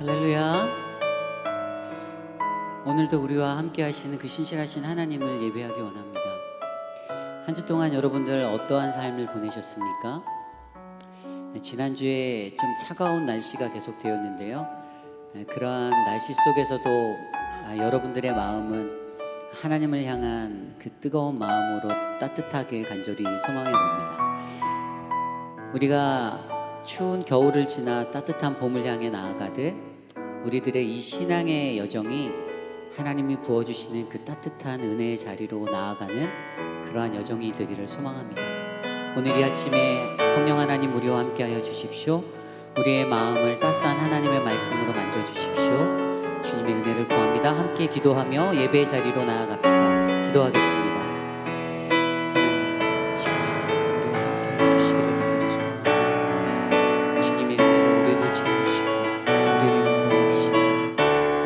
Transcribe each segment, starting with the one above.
할렐루야. 오늘도 우리와 함께 하시는 그 신실하신 하나님을 예배하기 원합니다. 한 주 동안 여러분들 어떠한 삶을 보내셨습니까? 지난주에 좀 차가운 날씨가 계속되었는데요. 그러한 날씨 속에서도 여러분들의 마음은 하나님을 향한 그 뜨거운 마음으로 따뜻하길 간절히 소망해 봅니다. 우리가 추운 겨울을 지나 따뜻한 봄을 향해 나아가듯 우리들의 이 신앙의 여정이 하나님이 부어주시는 그 따뜻한 은혜의 자리로 나아가는 그러한 여정이 되기를 소망합니다. 오늘 이 아침에 성령 하나님 우리와 함께하여 주십시오. 우리의 마음을 따스한 하나님의 말씀으로 만져주십시오. 주님의 은혜를 구합니다. 함께 기도하며 예배의 자리로 나아갑시다. 기도하겠습니다.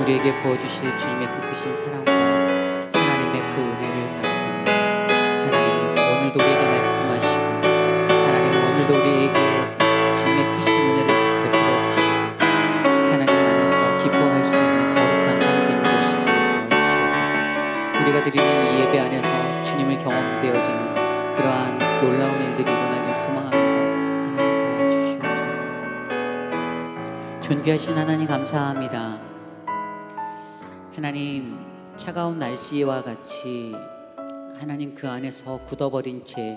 우리에게 부어주실 주님의 그 크신 사랑과 하나님의 그 은혜를 바라보며 하나님 오늘도 우리에게 말씀하시고 하나님 오늘도 우리에게 주님의 크신 은혜를 베풀어 주시고 하나님 안에서 기뻐할 수 있는 거룩한 삶을 되시고 도와주시옵소서. 우리가 드리는 이 예배 안에서 주님을 경험되어지는 그러한 놀라운 일들이 일어나길 소망합니다. 하나님 도와주시옵소서. 존귀하신 하나님 감사합니다. 하나님 차가운 날씨와 같이 하나님 그 안에서 굳어버린 채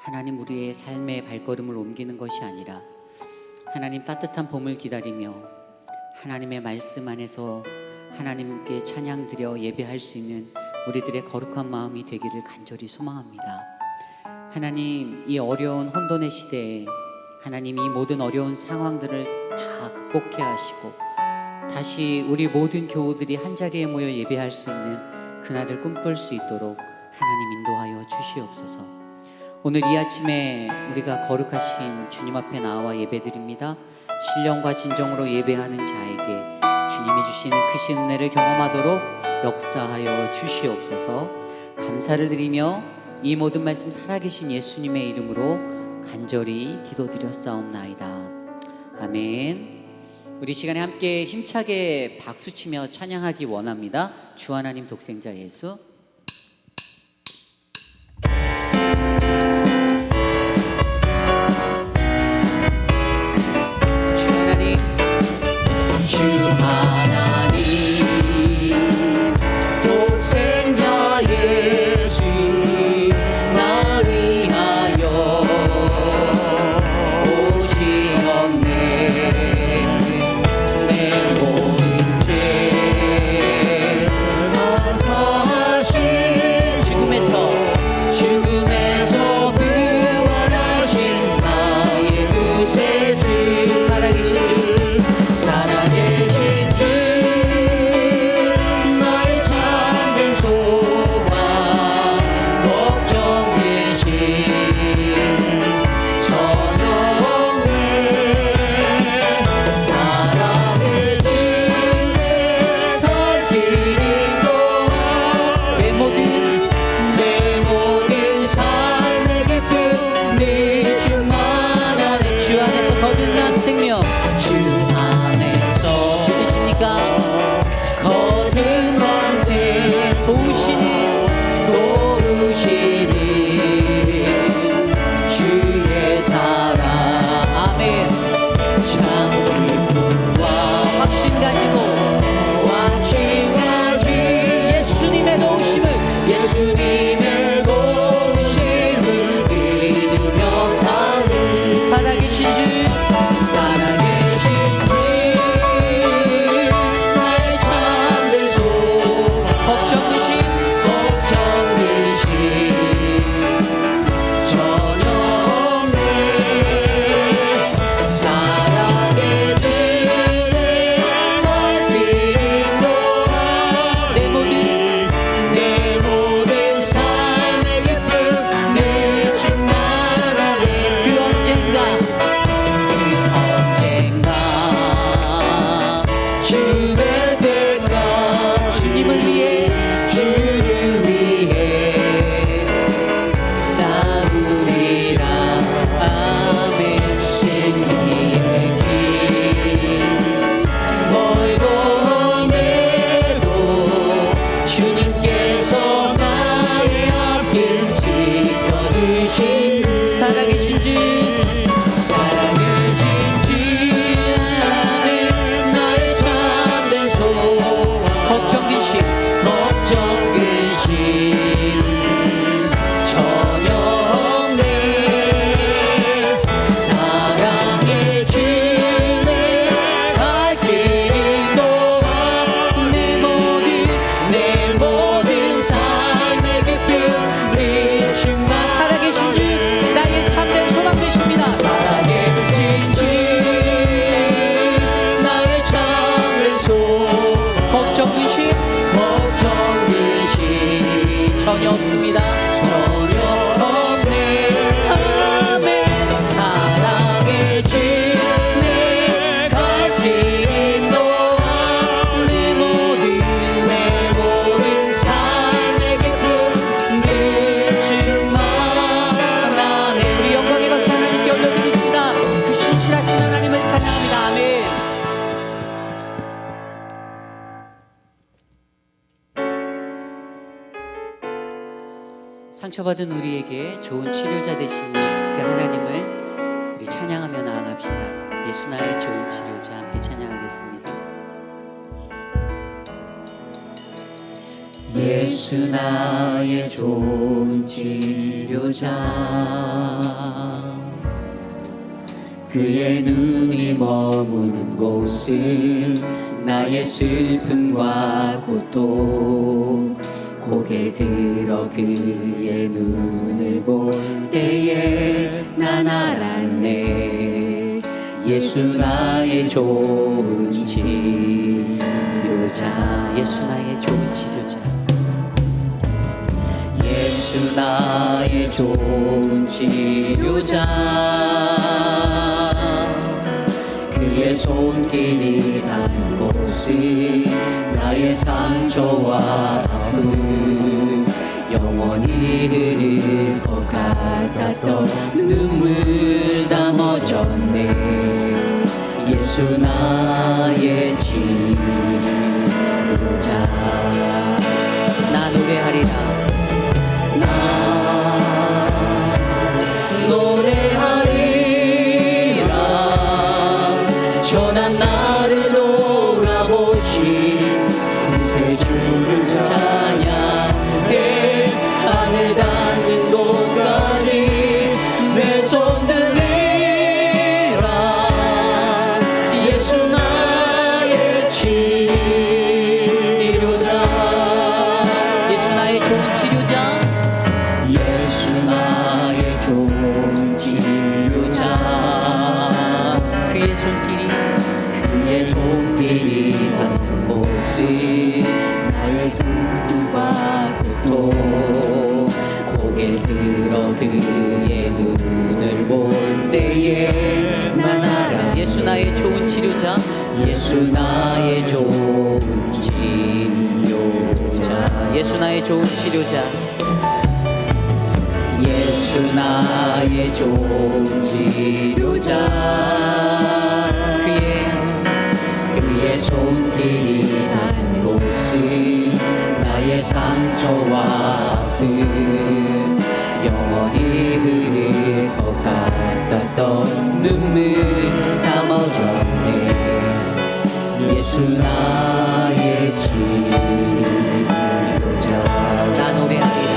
하나님 우리의 삶의 발걸음을 옮기는 것이 아니라 하나님 따뜻한 봄을 기다리며 하나님의 말씀 안에서 하나님께 찬양 드려 예배할 수 있는 우리들의 거룩한 마음이 되기를 간절히 소망합니다. 하나님 이 어려운 혼돈의 시대에 하나님 이 모든 어려운 상황들을 다 극복해 하시고 다시 우리 모든 교우들이 한자리에 모여 예배할 수 있는 그날을 꿈꿀 수 있도록 하나님 인도하여 주시옵소서. 오늘 이 아침에 우리가 거룩하신 주님 앞에 나와 예배드립니다. 신령과 진정으로 예배하는 자에게 주님이 주시는 크신 은혜를 경험하도록 역사하여 주시옵소서. 감사를 드리며 이 모든 말씀 살아계신 예수님의 이름으로 간절히 기도드렸사옵나이다. 아멘. 우리 시간에 함께 힘차게 박수치며 찬양하기 원합니다. 주 하나님 독생자 예수. 주 하나님, 주 하나님 독생자 예수 나 위하여 오시었네. 모든 죄 용서하시 상처받은 우리에게 좋은 치료자 되시는 그 하나님을 우리 찬양하며 나아갑시다. 예수 나의 좋은 치료자, 함께 찬양하겠습니다. 예수 나의 좋은 치료자, 그의 눈이 머무는 곳은 나의 슬픔과 고통, 고개 들어 그의 눈을 볼 때에 난 알았네. 예수 나의 좋은 치료자, 예수 나의 좋은 치료자, 예수 나의 좋은 치료자, 그의 손길이 닿는 곳은 나의 상처와 아픔, 영원히 흐를 것 같았던 눈물 다 멎었네. 예수 나의 치료자, 나 노래하리라, 나 노래하리라. 전한 나를 돌아보신 구세주를 찬양해. 하늘 닿는 곳까지 내 손 들리라. 예수 나의 치료자, 예수 나의 좋은 치료자, 예수 나의 좋은 치료자, 그의 손길이 닿는 곳은 나의 슬픔과 고통, 고개 들어 그의 눈을 볼 때에 난 알아. 예수 나의 좋은 치료자, 예수 나의 좋은 치료자, 예수 나의 좋은 치료자, 예수 나의 좋은 치료자, 그의 손길이 닿는 곳은 나의 상처와 아픔, 영원히 흐를 것 같았던 눈물 다 멎었네. 예수 나의 치료자, 나 노래하리라,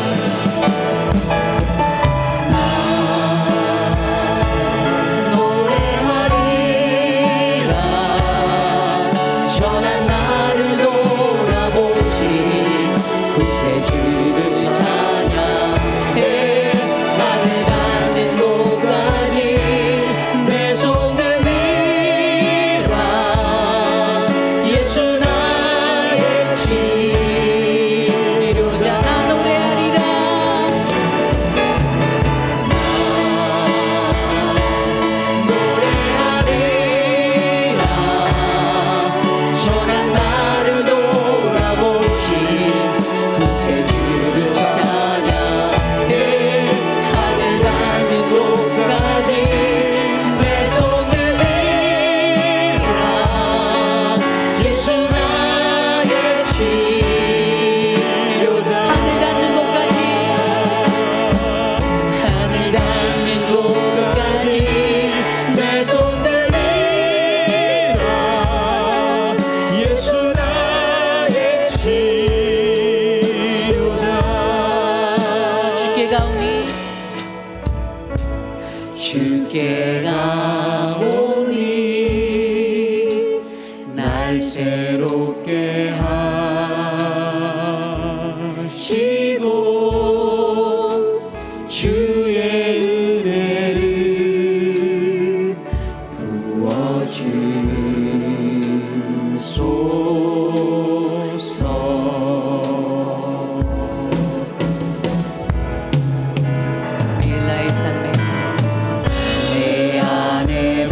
주께 가오니 날 새롭게 하시고 주의 은혜를 부어주소서. 나의 삶에 내 안에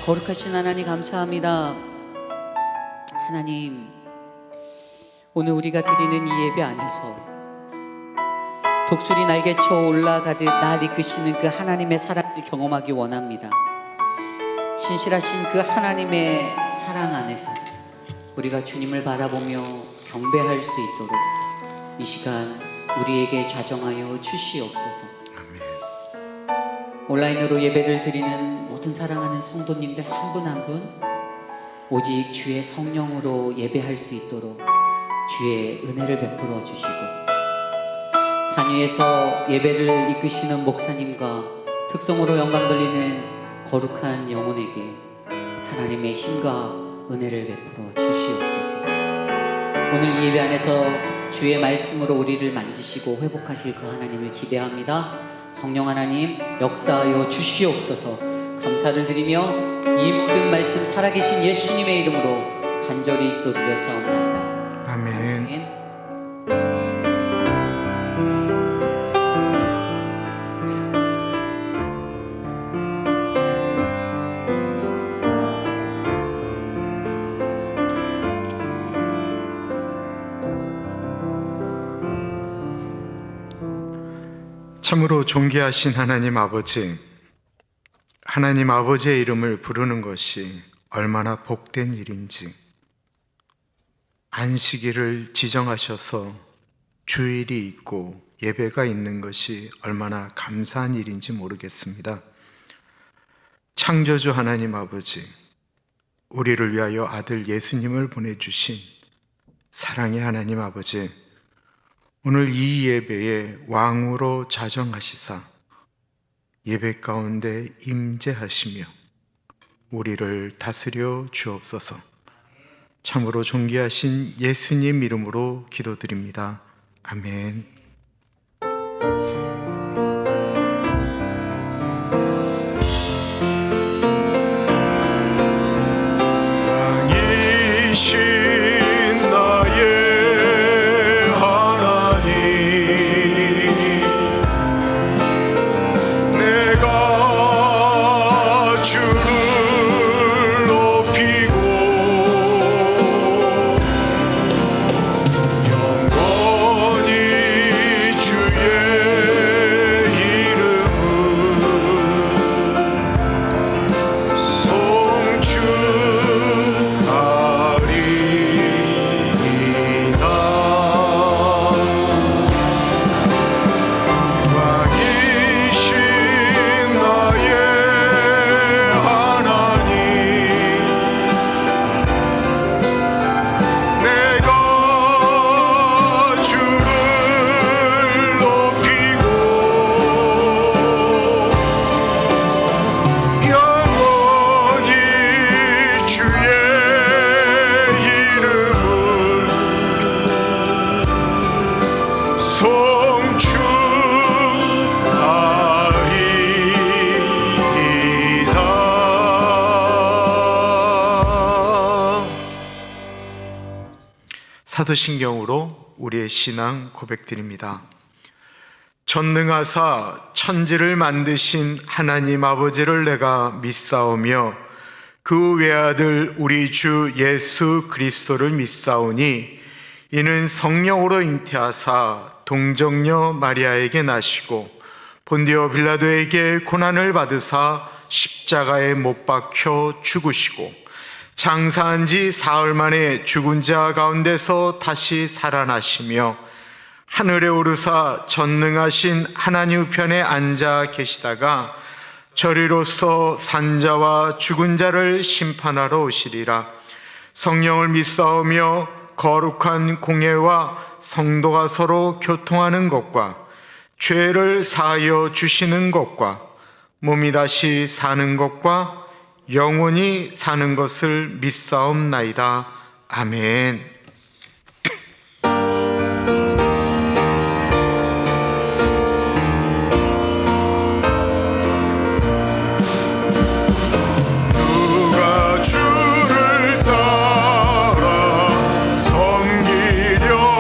거룩하신 하나님 감사합니다. 하나님, 오늘 우리가 드리는 이 예배 안에서 독수리 날개쳐 올라가듯 날 이끄시는 그 하나님의 사랑을 경험하기 원합니다. 신실하신 그 하나님의 사랑 안에서 우리가 주님을 바라보며 경배할 수 있도록 이 시간 우리에게 좌정하여 주시옵소서. 온라인으로 예배를 드리는 모든 사랑하는 성도님들 한 분 한 분 오직 주의 성령으로 예배할 수 있도록 주의 은혜를 베풀어 주시고, 단위에서 예배를 이끄시는 목사님과 특성으로 영광 돌리는 거룩한 영혼에게 하나님의 힘과 은혜를 베풀어 주시옵소서. 오늘 이 예배 안에서 주의 말씀으로 우리를 만지시고 회복하실 그 하나님을 기대합니다. 성령 하나님 역사하여 주시옵소서. 감사를 드리며 이 모든 말씀 살아계신 예수님의 이름으로 간절히 기도드렸사옵나이다. 아멘. 참으로 존귀하신 하나님 아버지, 하나님 아버지의 이름을 부르는 것이 얼마나 복된 일인지, 안식일을 지정하셔서 주일이 있고 예배가 있는 것이 얼마나 감사한 일인지 모르겠습니다. 창조주 하나님 아버지, 우리를 위하여 아들 예수님을 보내주신 사랑의 하나님 아버지, 오늘 이 예배에 왕으로 자정하시사 예배 가운데 임재하시며 우리를 다스려 주옵소서. 참으로 존귀하신 예수님 이름으로 기도드립니다. 아멘. 사도신경으로 우리의 신앙 고백드립니다. 전능하사 천지를 만드신 하나님 아버지를 내가 믿사오며 그 외아들 우리 주 예수 그리스도를 믿사오니 이는 성령으로 잉태하사 동정녀 마리아에게 나시고 본디오 빌라도에게 고난을 받으사 십자가에 못 박혀 죽으시고 장사한 지 사흘 만에 죽은 자 가운데서 다시 살아나시며 하늘에 오르사 전능하신 하나님 우편에 앉아 계시다가 저리로서 산자와 죽은 자를 심판하러 오시리라. 성령을 믿사오며 거룩한 공예와 성도가 서로 교통하는 것과 죄를 사하여 주시는 것과 몸이 다시 사는 것과 영원히 사는 것을 믿사옵나이다. 아멘. 누가 주를 따라 섬기려는가?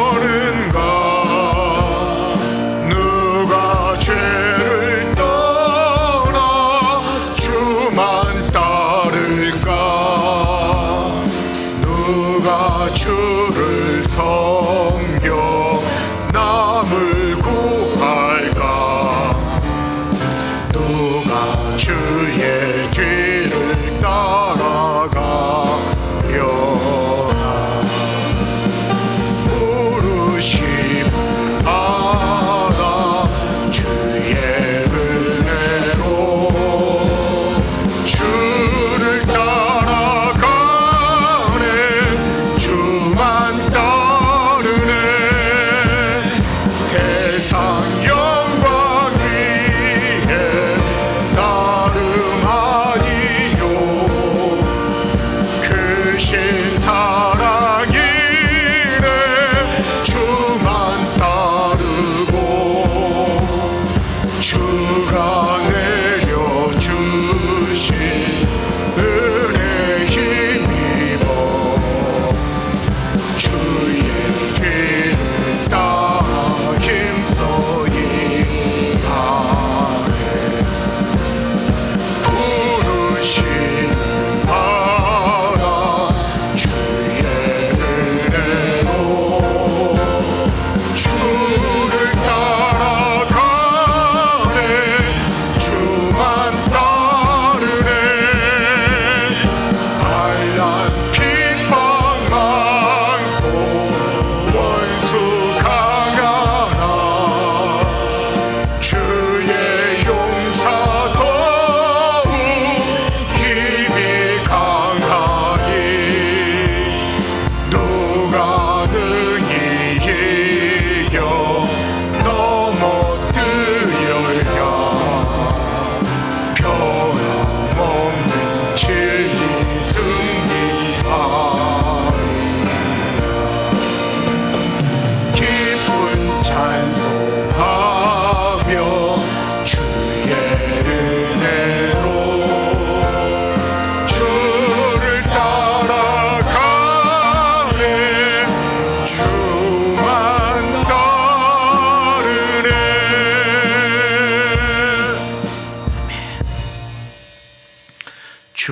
누가 죄를 떠나 주만 따르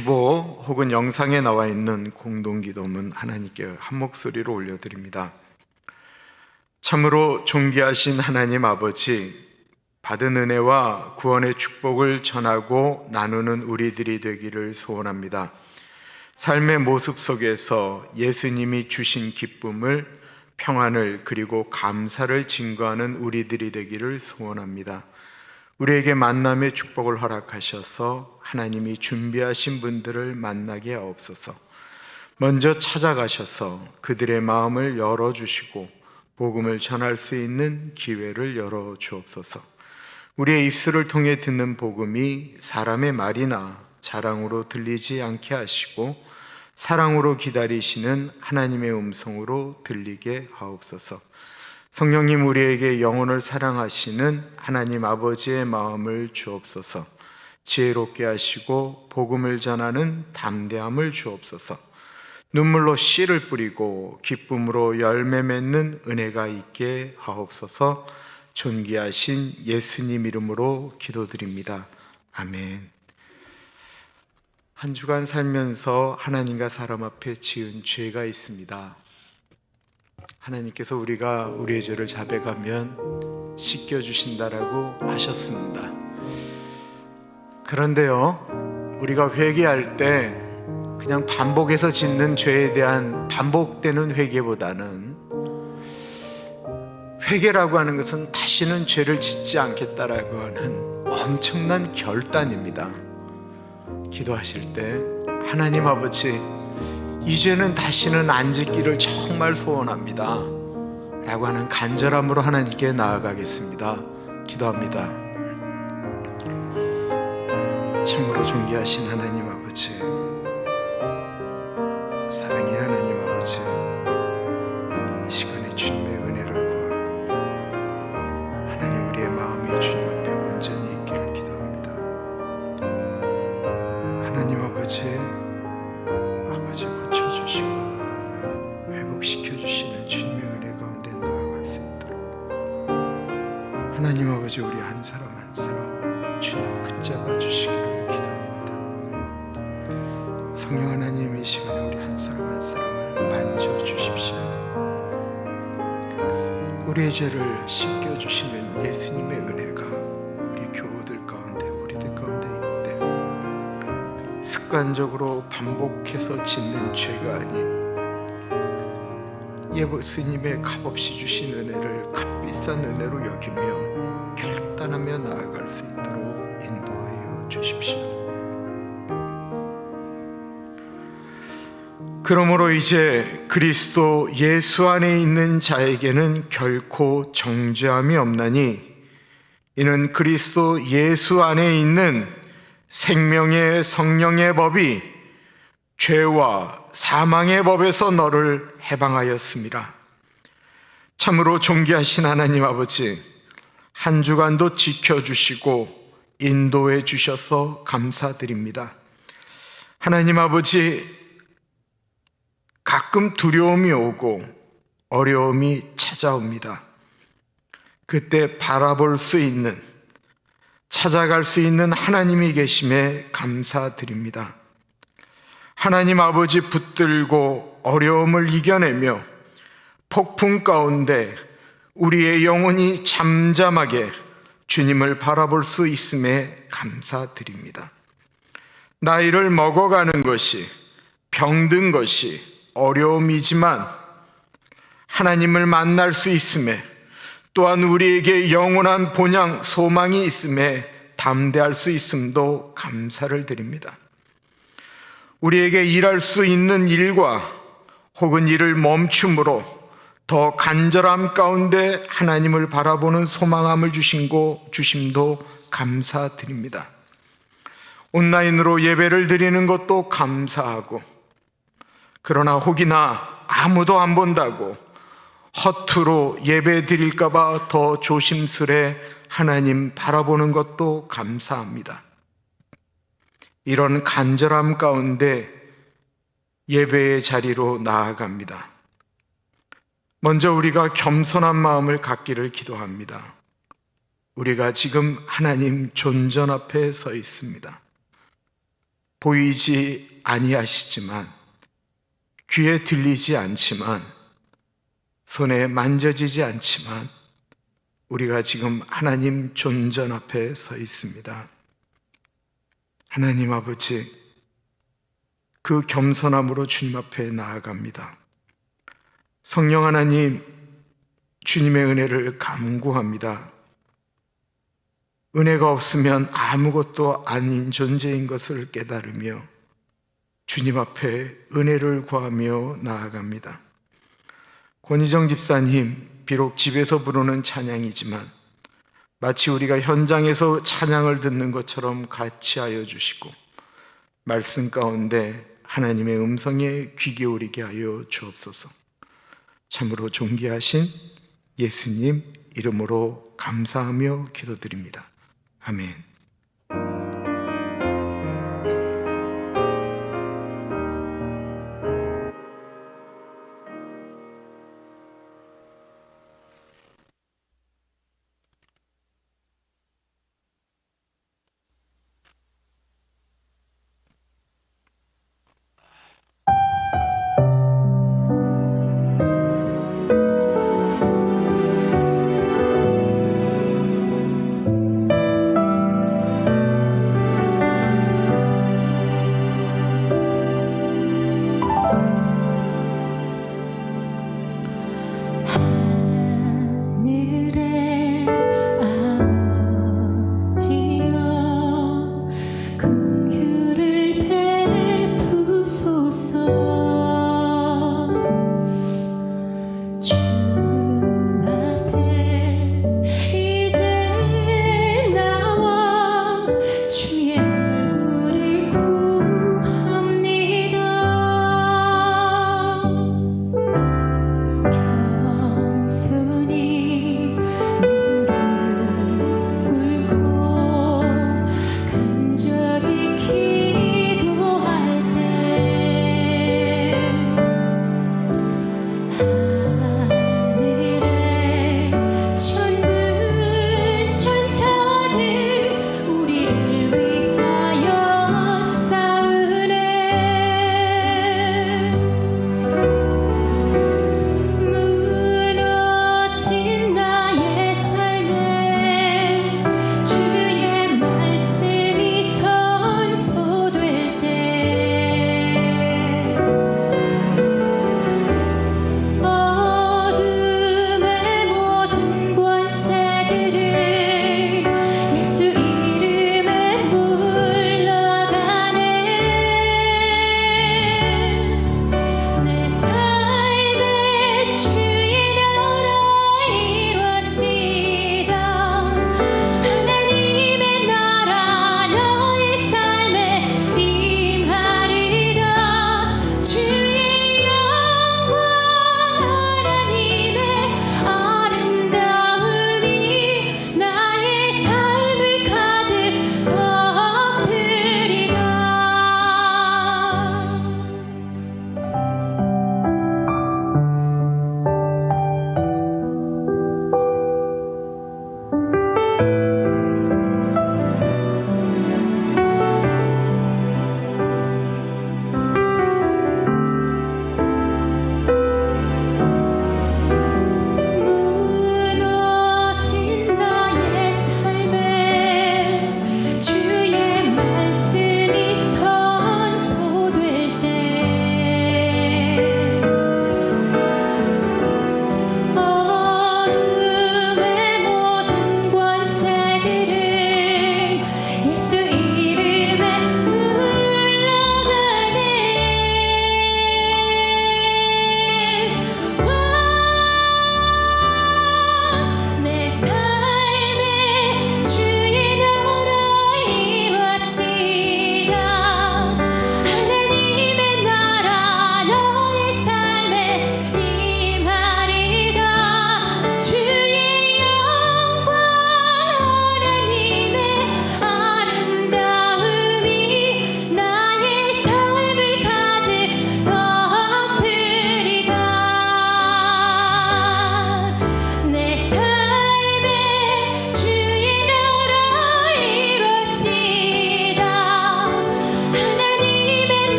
주보 혹은 영상에 나와 있는 공동기도문 하나님께 한 목소리로 올려드립니다. 참으로 존귀하신 하나님 아버지, 받은 은혜와 구원의 축복을 전하고 나누는 우리들이 되기를 소원합니다. 삶의 모습 속에서 예수님이 주신 기쁨을, 평안을, 그리고 감사를 증거하는 우리들이 되기를 소원합니다. 우리에게 만남의 축복을 허락하셔서 하나님이 준비하신 분들을 만나게 하옵소서. 먼저 찾아가셔서 그들의 마음을 열어주시고 복음을 전할 수 있는 기회를 열어주옵소서. 우리의 입술을 통해 듣는 복음이 사람의 말이나 자랑으로 들리지 않게 하시고 사랑으로 기다리시는 하나님의 음성으로 들리게 하옵소서. 성령님, 우리에게 영혼을 사랑하시는 하나님 아버지의 마음을 주옵소서. 지혜롭게 하시고 복음을 전하는 담대함을 주옵소서. 눈물로 씨를 뿌리고 기쁨으로 열매 맺는 은혜가 있게 하옵소서. 존귀하신 예수님 이름으로 기도드립니다. 아멘. 한 주간 살면서 하나님과 사람 앞에 지은 죄가 있습니다. 하나님께서 우리가 우리의 죄를 자백하면 씻겨주신다라고 하셨습니다. 그런데요, 우리가 회개할 때 그냥 반복해서 짓는 죄에 대한 반복되는 회개보다는, 회개라고 하는 것은 다시는 죄를 짓지 않겠다라고 하는 엄청난 결단입니다. 기도하실 때 하나님 아버지, 이 죄는 다시는 안 짓기를 정말 소원합니다 라고 하는 간절함으로 하나님께 나아가겠습니다. 기도합니다. 참으로 존귀하신 하나님 아버지, 사랑의 하나님 아버지, 이 시간에 주님의 은혜를 구하고 하나님, 우리의 마음이 주님 앞에 온전히 있기를 기도합니다. 하나님 아버지 고쳐주시고 회복시켜주시는 주님의 은혜 가운데 나아갈 수 있도록 하나님 아버지, 우리 한 사람 한 사람 주님 붙잡아 주시기를 기도합니다. 성령 하나님, 이 시간에 우리 한 사람 한 사람을 만져주십시오. 우리의 죄를 씻겨주시는 예수님의 은혜가 우리 교우들 가운데, 우리들 가운데 있대. 습관적으로 반복해서 짓는 죄가 아닌 예수님의 값없이 주신 은혜를 값비싼 은혜로 여기며 결단하며 나아갈 수 있도록 인도하여 주십시오. 그러므로 이제 그리스도 예수 안에 있는 자에게는 결코 정죄함이 없나니, 이는 그리스도 예수 안에 있는 생명의 성령의 법이 죄와 사망의 법에서 너를 해방하였습니다. 참으로 존귀하신 하나님 아버지, 한 주간도 지켜주시고 인도해 주셔서 감사드립니다. 하나님 아버지, 가끔 두려움이 오고 어려움이 찾아옵니다. 그때 바라볼 수 있는, 찾아갈 수 있는 하나님이 계심에 감사드립니다. 하나님 아버지, 붙들고 어려움을 이겨내며 폭풍 가운데 우리의 영혼이 잠잠하게 주님을 바라볼 수 있음에 감사드립니다. 나이를 먹어가는 것이, 병든 것이 어려움이지만 하나님을 만날 수 있음에, 또한 우리에게 영원한 본향 소망이 있음에 담대할 수 있음도 감사를 드립니다. 우리에게 일할 수 있는 일과 혹은 일을 멈춤으로 더 간절함 가운데 하나님을 바라보는 소망함을 주심도 감사드립니다. 온라인으로 예배를 드리는 것도 감사하고, 그러나 혹이나 아무도 안 본다고 허투루 예배 드릴까봐 더 조심스레 하나님 바라보는 것도 감사합니다. 이런 간절함 가운데 예배의 자리로 나아갑니다. 먼저 우리가 겸손한 마음을 갖기를 기도합니다. 우리가 지금 하나님 존전 앞에 서 있습니다. 보이지 아니하시지만, 귀에 들리지 않지만, 손에 만져지지 않지만 우리가 지금 하나님 존전 앞에 서 있습니다. 하나님 아버지, 그 겸손함으로 주님 앞에 나아갑니다. 성령 하나님, 주님의 은혜를 간구합니다. 은혜가 없으면 아무것도 아닌 존재인 것을 깨달으며 주님 앞에 은혜를 구하며 나아갑니다. 권희정 집사님, 비록 집에서 부르는 찬양이지만 마치 우리가 현장에서 찬양을 듣는 것처럼 같이 하여 주시고, 말씀 가운데 하나님의 음성에 귀 기울이게 하여 주옵소서. 참으로 존귀하신 예수님 이름으로 감사하며 기도드립니다. 아멘.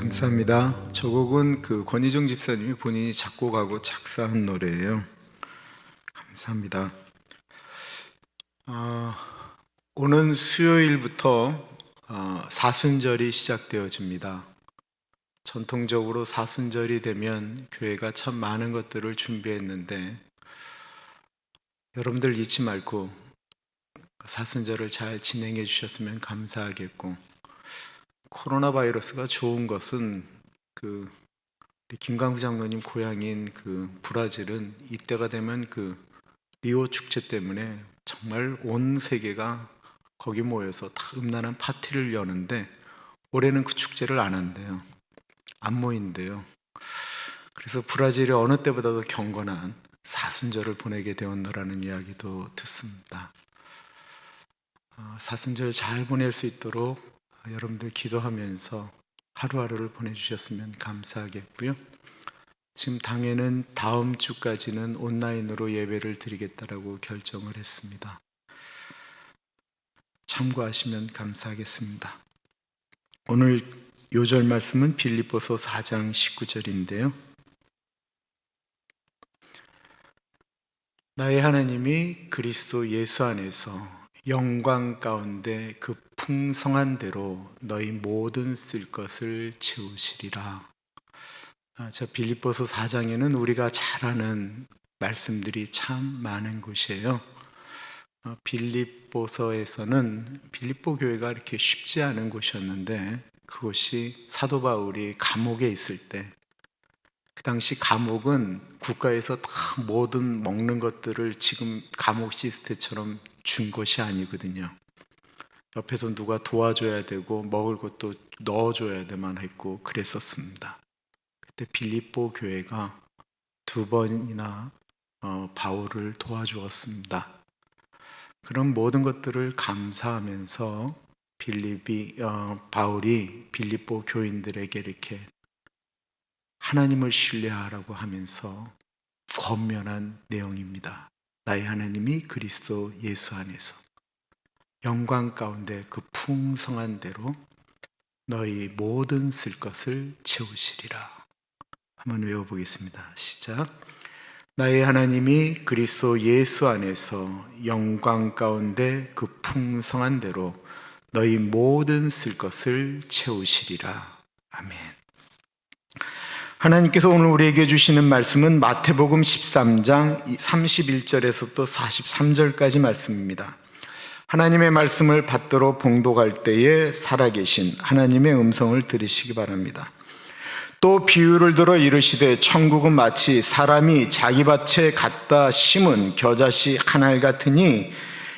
감사합니다. 저 곡은 권희정 집사님이 본인이 작곡하고 작사한 노래예요. 감사합니다. 오는 수요일부터 사순절이 시작되어집니다. 전통적으로 사순절이 되면 교회가 참 많은 것들을 준비했는데 여러분들 잊지 말고 사순절을 잘 진행해 주셨으면 감사하겠고, 코로나 바이러스가 좋은 것은 우리 김강수 장로님 고향인 브라질은 이때가 되면 리오 축제 때문에 정말 온 세계가 거기 모여서 다 음란한 파티를 여는데 올해는 그 축제를 안 한대요. 안 모인대요. 그래서 브라질이 어느 때보다도 경건한 사순절을 보내게 되었노라는 이야기도 듣습니다. 사순절 잘 보낼 수 있도록 여러분들 기도하면서 하루하루를 보내주셨으면 감사하겠고요. 지금 당회는 다음 주까지는 온라인으로 예배를 드리겠다라고 결정을 했습니다. 참고하시면 감사하겠습니다. 오늘 요절 말씀은 빌립보서 4장 19절인데요. 나의 하나님이 그리스도 예수 안에서 영광 가운데 그 풍성한 대로 너희 모든 쓸 것을 채우시리라. 저 빌립보서 4장에는 우리가 잘 아는 말씀들이 참 많은 곳이에요. 빌립보서에서는 빌립보 교회가 이렇게 쉽지 않은 곳이었는데, 그곳이 사도 바울이 감옥에 있을 때, 그 당시 감옥은 국가에서 다 모든 먹는 것들을 지금 감옥 시스템처럼 준 것이 아니거든요. 옆에서 누가 도와줘야 되고 먹을 것도 넣어줘야만 했고 그랬었습니다. 그때 빌립보 교회가 2번이나 바울을 도와주었습니다. 그런 모든 것들을 감사하면서 바울이 빌립보 교인들에게 이렇게 하나님을 신뢰하라고 하면서 권면한 내용입니다. 나의 하나님이 그리스도 예수 안에서 영광 가운데 그 풍성한 대로 너희 모든 쓸 것을 채우시리라. 한번 외워보겠습니다. 시작. 나의 하나님이 그리스도 예수 안에서 영광 가운데 그 풍성한 대로 너희 모든 쓸 것을 채우시리라. 아멘. 하나님께서 오늘 우리에게 주시는 말씀은 마태복음 13장 31절에서부터 43절까지 말씀입니다. 하나님의 말씀을 받들어 봉독할 때에 살아계신 하나님의 음성을 들으시기 바랍니다. 또 비유를 들어 이르시되 천국은 마치 사람이 자기 밭에 갖다 심은 겨자씨 한 알 같으니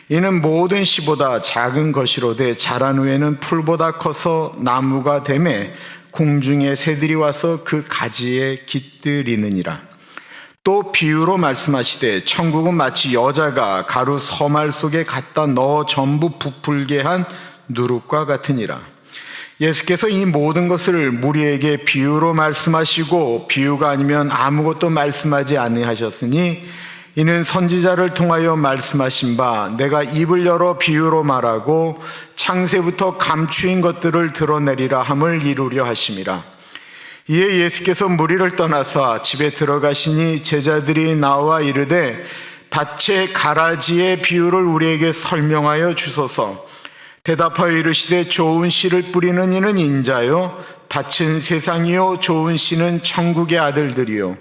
이는 모든 씨보다 작은 것이로되 자란 후에는 풀보다 커서 나무가 되매 공중의 새들이 와서 그 가지에 깃들이느니라. 또 비유로 말씀하시되 천국은 마치 여자가 가루 서말 속에 갖다 넣어 전부 부풀게 한 누룩과 같으니라. 예수께서 이 모든 것을 무리에게 비유로 말씀하시고 비유가 아니면 아무것도 말씀하지 아니하셨으니 이는 선지자를 통하여 말씀하신 바 내가 입을 열어 비유로 말하고 창세부터 감추인 것들을 드러내리라 함을 이루려 하심이라. 이에 예수께서 무리를 떠나사 집에 들어가시니 제자들이 나와 이르되 밭의 가라지의 비유를 우리에게 설명하여 주소서. 대답하여 이르시되 좋은 씨를 뿌리는 이는 인자요 밭은 세상이요 좋은 씨는 천국의 아들들이요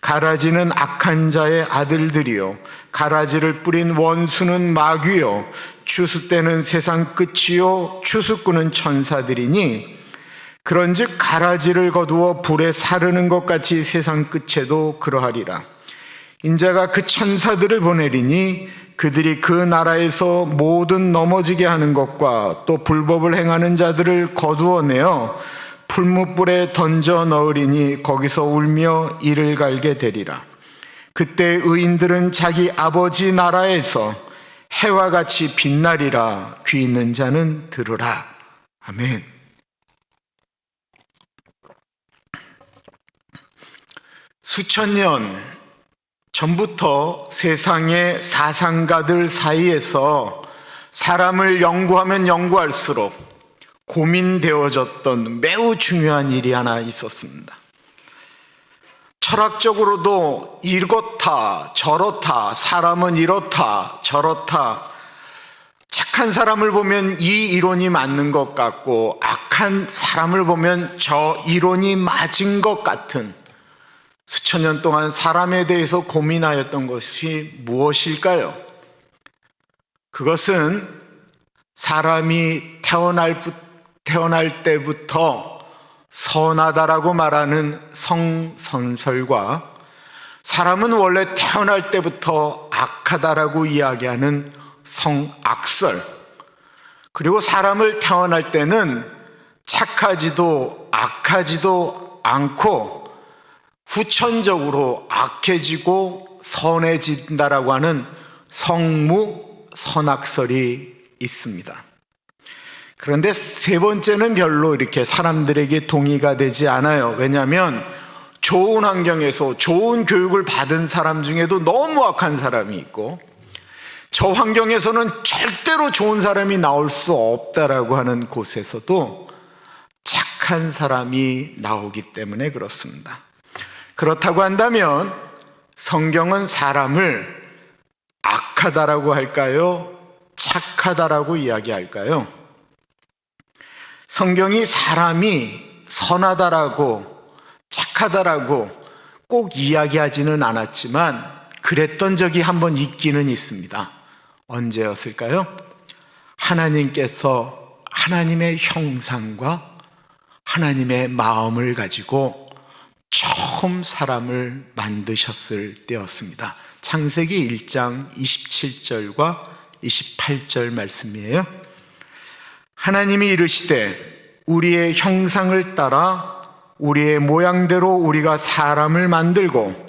가라지는 악한 자의 아들들이요 가라지를 뿌린 원수는 마귀요 추수 때는 세상 끝이요 추수꾼은 천사들이니 그런즉 가라지를 거두어 불에 사르는 것 같이 세상 끝에도 그러하리라. 인자가 그 천사들을 보내리니 그들이 그 나라에서 모든 넘어지게 하는 것과 또 불법을 행하는 자들을 거두어내어 풀무불에 던져 넣으리니 거기서 울며 이를 갈게 되리라. 그때 의인들은 자기 아버지 나라에서 해와 같이 빛나리라. 귀 있는 자는 들으라. 아멘. 수천 년 전부터 세상의 사상가들 사이에서 사람을 연구하면 연구할수록 고민되어졌던 매우 중요한 일이 하나 있었습니다. 철학적으로도 이렇다 저렇다, 사람은 이렇다 저렇다, 착한 사람을 보면 이 이론이 맞는 것 같고 악한 사람을 보면 저 이론이 맞은 것 같은 수천 년 동안 사람에 대해서 고민하였던 것이 무엇일까요? 그것은 사람이 태어날 때부터 선하다라고 말하는 성선설과 사람은 원래 태어날 때부터 악하다라고 이야기하는 성악설, 그리고 사람을 태어날 때는 착하지도 악하지도 않고 후천적으로 악해지고 선해진다라고 하는 성무선악설이 있습니다. 그런데 세 번째는 별로 이렇게 사람들에게 동의가 되지 않아요. 왜냐하면 좋은 환경에서 좋은 교육을 받은 사람 중에도 너무 악한 사람이 있고, 저 환경에서는 절대로 좋은 사람이 나올 수 없다라고 하는 곳에서도 착한 사람이 나오기 때문에 그렇습니다. 그렇다고 한다면 성경은 사람을 악하다라고 할까요? 착하다라고 이야기할까요? 성경이 사람이 선하다라고 착하다라고 꼭 이야기하지는 않았지만 그랬던 적이 한번 있기는 있습니다. 언제였을까요? 하나님께서 하나님의 형상과 하나님의 마음을 가지고 처음 사람을 만드셨을 때였습니다. 창세기 1장 27절과 28절 말씀이에요. 하나님이 이르시되 우리의 형상을 따라 우리의 모양대로 우리가 사람을 만들고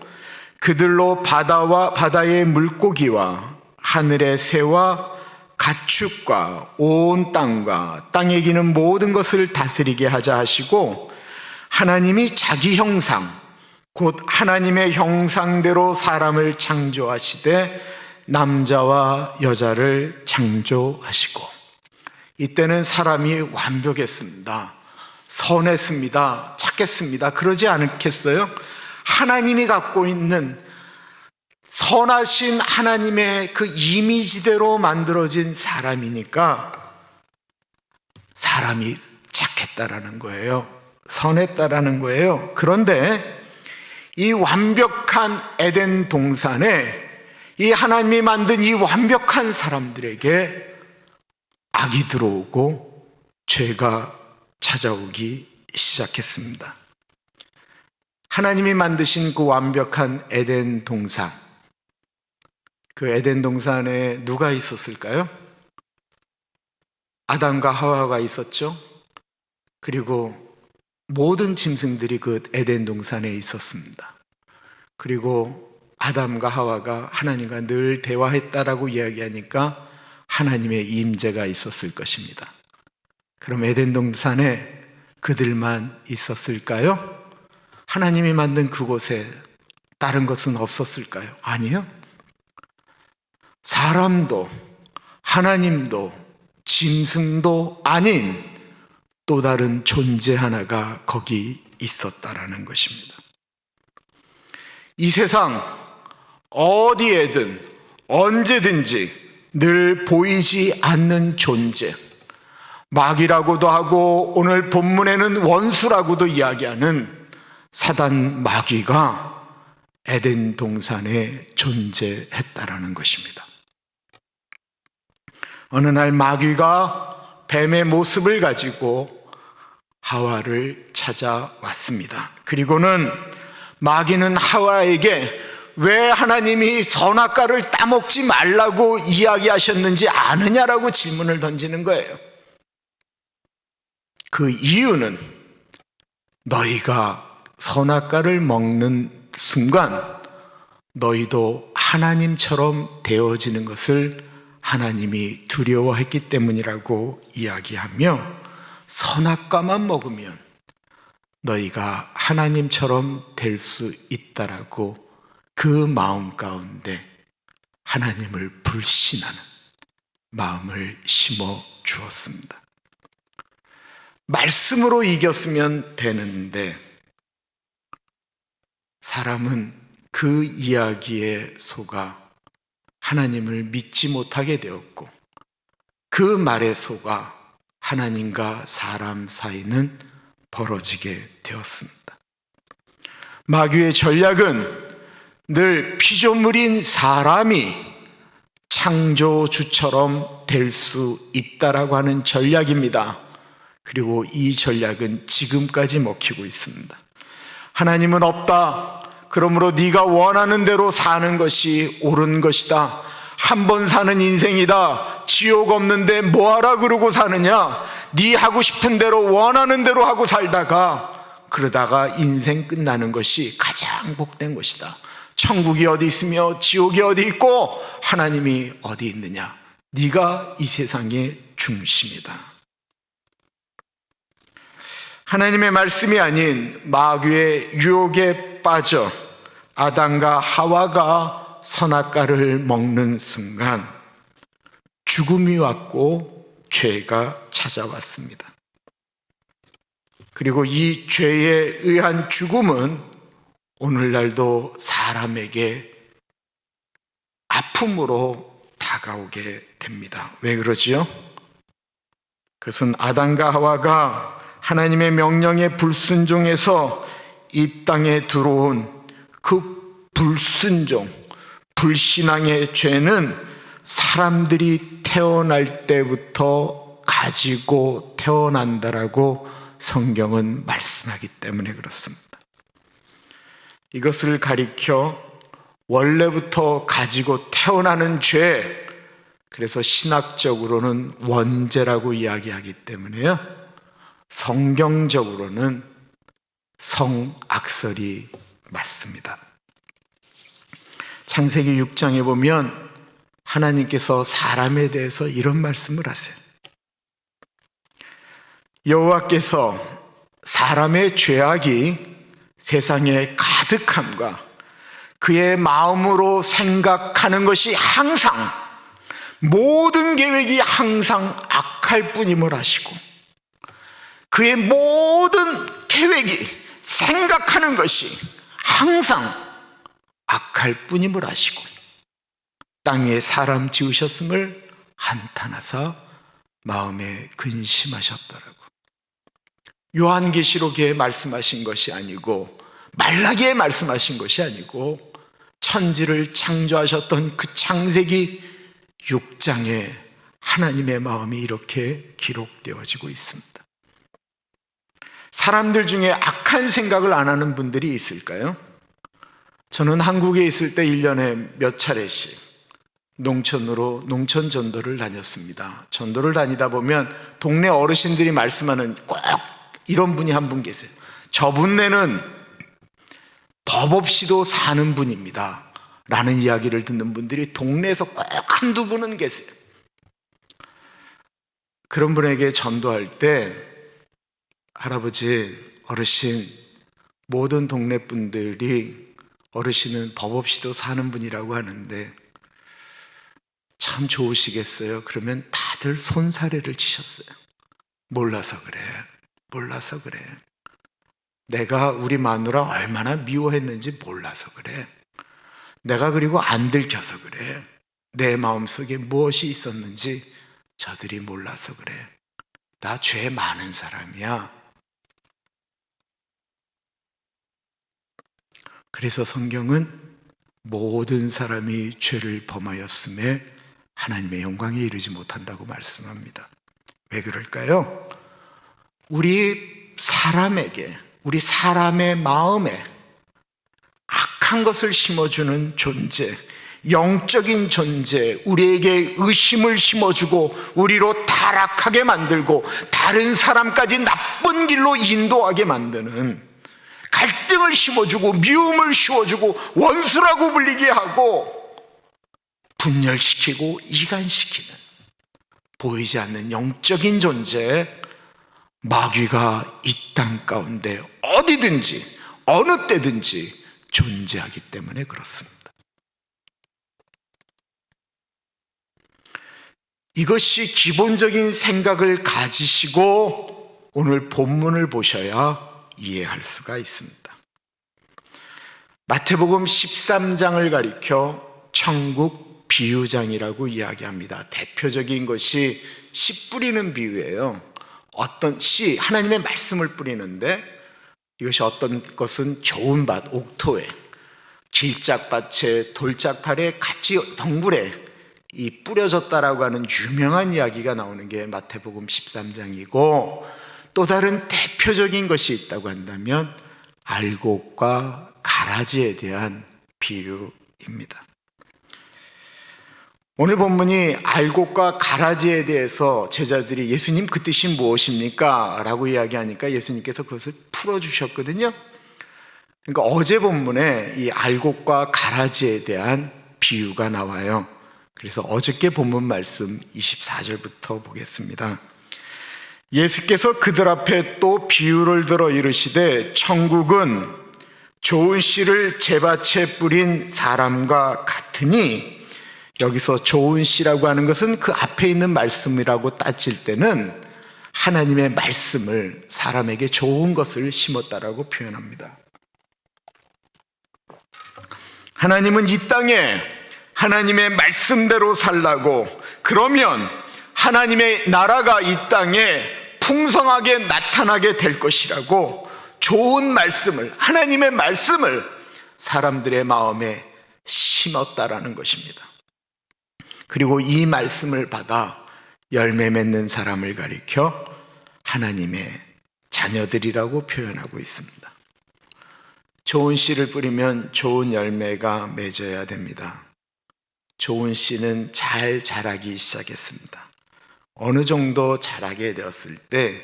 그들로 바다의 물고기와 하늘의 새와 가축과 온 땅과 땅에 기는 모든 것을 다스리게 하자 하시고, 하나님이 자기 형상 곧 하나님의 형상대로 사람을 창조하시되 남자와 여자를 창조하시고. 이때는 사람이 완벽했습니다. 선했습니다. 착했습니다. 그러지 않겠어요? 하나님이 갖고 있는 선하신 하나님의 그 이미지대로 만들어진 사람이니까 사람이 착했다라는 거예요. 선했다라는 거예요. 그런데 이 완벽한 에덴 동산에 이 하나님이 만든 이 완벽한 사람들에게 악이 들어오고 죄가 찾아오기 시작했습니다. 하나님이 만드신 그 완벽한 에덴 동산, 그 에덴 동산에 누가 있었을까요? 아담과 하와가 있었죠. 그리고 모든 짐승들이 그 에덴 동산에 있었습니다. 그리고 아담과 하와가 하나님과 늘 대화했다라고 이야기하니까 하나님의 임재가 있었을 것입니다. 그럼 에덴 동산에 그들만 있었을까요? 하나님이 만든 그곳에 다른 것은 없었을까요? 아니요. 사람도 하나님도 짐승도 아닌 또 다른 존재 하나가 거기 있었다라는 것입니다. 이 세상 어디에든 언제든지 늘 보이지 않는 존재, 마귀라고도 하고 오늘 본문에는 원수라고도 이야기하는 사단 마귀가 에덴 동산에 존재했다라는 것입니다. 어느 날 마귀가 뱀의 모습을 가지고 하와를 찾아왔습니다. 그리고는 마귀는 하와에게 왜 하나님이 선악과를 따먹지 말라고 이야기하셨는지 아느냐라고 질문을 던지는 거예요. 그 이유는 너희가 선악과를 먹는 순간 너희도 하나님처럼 되어지는 것을 하나님이 두려워했기 때문이라고 이야기하며, 선악과만 먹으면 너희가 하나님처럼 될 수 있다라고 그 마음 가운데 하나님을 불신하는 마음을 심어 주었습니다. 말씀으로 이겼으면 되는데 사람은 그 이야기에 속아 하나님을 믿지 못하게 되었고 그 말에 속아 하나님과 사람 사이는 벌어지게 되었습니다. 마귀의 전략은 늘 피조물인 사람이 창조주처럼 될 수 있다라고 하는 전략입니다. 그리고 이 전략은 지금까지 먹히고 있습니다. 하나님은 없다. 그러므로 네가 원하는 대로 사는 것이 옳은 것이다. 한 번 사는 인생이다. 지옥 없는데 뭐하라 그러고 사느냐. 네 하고 싶은 대로 원하는 대로 하고 살다가 그러다가 인생 끝나는 것이 가장 복된 것이다. 천국이 어디 있으며 지옥이 어디 있고 하나님이 어디 있느냐. 네가 이 세상의 중심이다. 하나님의 말씀이 아닌 마귀의 유혹에 빠져 아담과 하와가 선악과를 먹는 순간 죽음이 왔고 죄가 찾아왔습니다. 그리고 이 죄에 의한 죽음은 오늘날도 사람에게 아픔으로 다가오게 됩니다. 왜 그러지요? 그것은 아담과 하와가 하나님의 명령에 불순종해서 이 땅에 들어온 그 불순종, 불신앙의 죄는 사람들이 태어날 때부터 가지고 태어난다라고 성경은 말씀하기 때문에 그렇습니다. 이것을 가리켜 원래부터 가지고 태어나는 죄, 그래서 신학적으로는 원죄라고 이야기하기 때문에요, 성경적으로는 성악설이 맞습니다. 창세기 6장에 보면 하나님께서 사람에 대해서 이런 말씀을 하세요. 여호와께서 사람의 죄악이 세상에 가득함과 그의 마음으로 생각하는 것이 항상, 모든 계획이 항상 악할 뿐임을 아시고 그의 모든 계획이, 생각하는 것이 항상 악할 뿐임을 아시고 땅에 사람 지으셨음을 한탄하사 마음에 근심하셨더라고. 요한계시록에 말씀하신 것이 아니고 말라기에 말씀하신 것이 아니고 천지를 창조하셨던 그 창세기 6장에 하나님의 마음이 이렇게 기록되어지고 있습니다. 사람들 중에 악한 생각을 안 하는 분들이 있을까요? 저는 한국에 있을 때 1년에 몇 차례씩 농촌으로 농촌 전도를 다녔습니다. 전도를 다니다 보면 동네 어르신들이 말씀하는 꼭 이런 분이 한 분 계세요. 저분네는 법 없이도 사는 분입니다 라는 이야기를 듣는 분들이 동네에서 꼭 한두 분은 계세요. 그런 분에게 전도할 때 할아버지, 어르신, 모든 동네 분들이 어르신은 법 없이도 사는 분이라고 하는데 참 좋으시겠어요? 그러면 다들 손사래를 치셨어요. 몰라서 그래. 몰라서 그래. 내가 우리 마누라 얼마나 미워했는지 몰라서 그래. 내가 그리고 안 들켜서 그래. 내 마음속에 무엇이 있었는지 저들이 몰라서 그래. 나 죄 많은 사람이야. 그래서 성경은 모든 사람이 죄를 범하였음에 하나님의 영광에 이르지 못한다고 말씀합니다. 왜 그럴까요? 우리 사람에게, 우리 사람의 마음에 악한 것을 심어주는 존재, 영적인 존재, 우리에게 의심을 심어주고 우리로 타락하게 만들고 다른 사람까지 나쁜 길로 인도하게 만드는, 갈등을 심어주고 미움을 심어주고 원수라고 불리게 하고 분열시키고 이간시키는 보이지 않는 영적인 존재, 마귀가 이 땅 가운데 어디든지 어느 때든지 존재하기 때문에 그렇습니다. 이것이 기본적인 생각을 가지시고 오늘 본문을 보셔야 이해할 수가 있습니다. 마태복음 13장을 가리켜 천국 비유장이라고 이야기합니다. 대표적인 것이 씨 뿌리는 비유예요. 어떤 씨, 하나님의 말씀을 뿌리는데 이것이 어떤 것은 좋은 밭, 옥토에, 길짝밭에, 돌짝팔에, 같이 덩굴에 이 뿌려졌다라고 하는 유명한 이야기가 나오는 게 마태복음 13장이고, 또 다른 대표적인 것이 있다고 한다면 알곡과 가라지에 대한 비유입니다. 오늘 본문이 알곡과 가라지에 대해서 제자들이 예수님 그 뜻이 무엇입니까? 라고 이야기하니까 예수님께서 그것을 풀어주셨거든요. 그러니까 어제 본문에 이 알곡과 가라지에 대한 비유가 나와요. 그래서 어저께 본문 말씀 24절부터 보겠습니다. 예수께서 그들 앞에 또 비유를 들어 이르시되 천국은 좋은 씨를 제밭에 뿌린 사람과 같으니, 여기서 좋은 씨라고 하는 것은 그 앞에 있는 말씀이라고 따질 때는 하나님의 말씀을, 사람에게 좋은 것을 심었다라고 표현합니다. 하나님은 이 땅에 하나님의 말씀대로 살라고, 그러면 하나님의 나라가 이 땅에 풍성하게 나타나게 될 것이라고 좋은 말씀을, 하나님의 말씀을 사람들의 마음에 심었다라는 것입니다. 그리고 이 말씀을 받아 열매 맺는 사람을 가리켜 하나님의 자녀들이라고 표현하고 있습니다. 좋은 씨를 뿌리면 좋은 열매가 맺어야 됩니다. 좋은 씨는 잘 자라기 시작했습니다. 어느 정도 자라게 되었을 때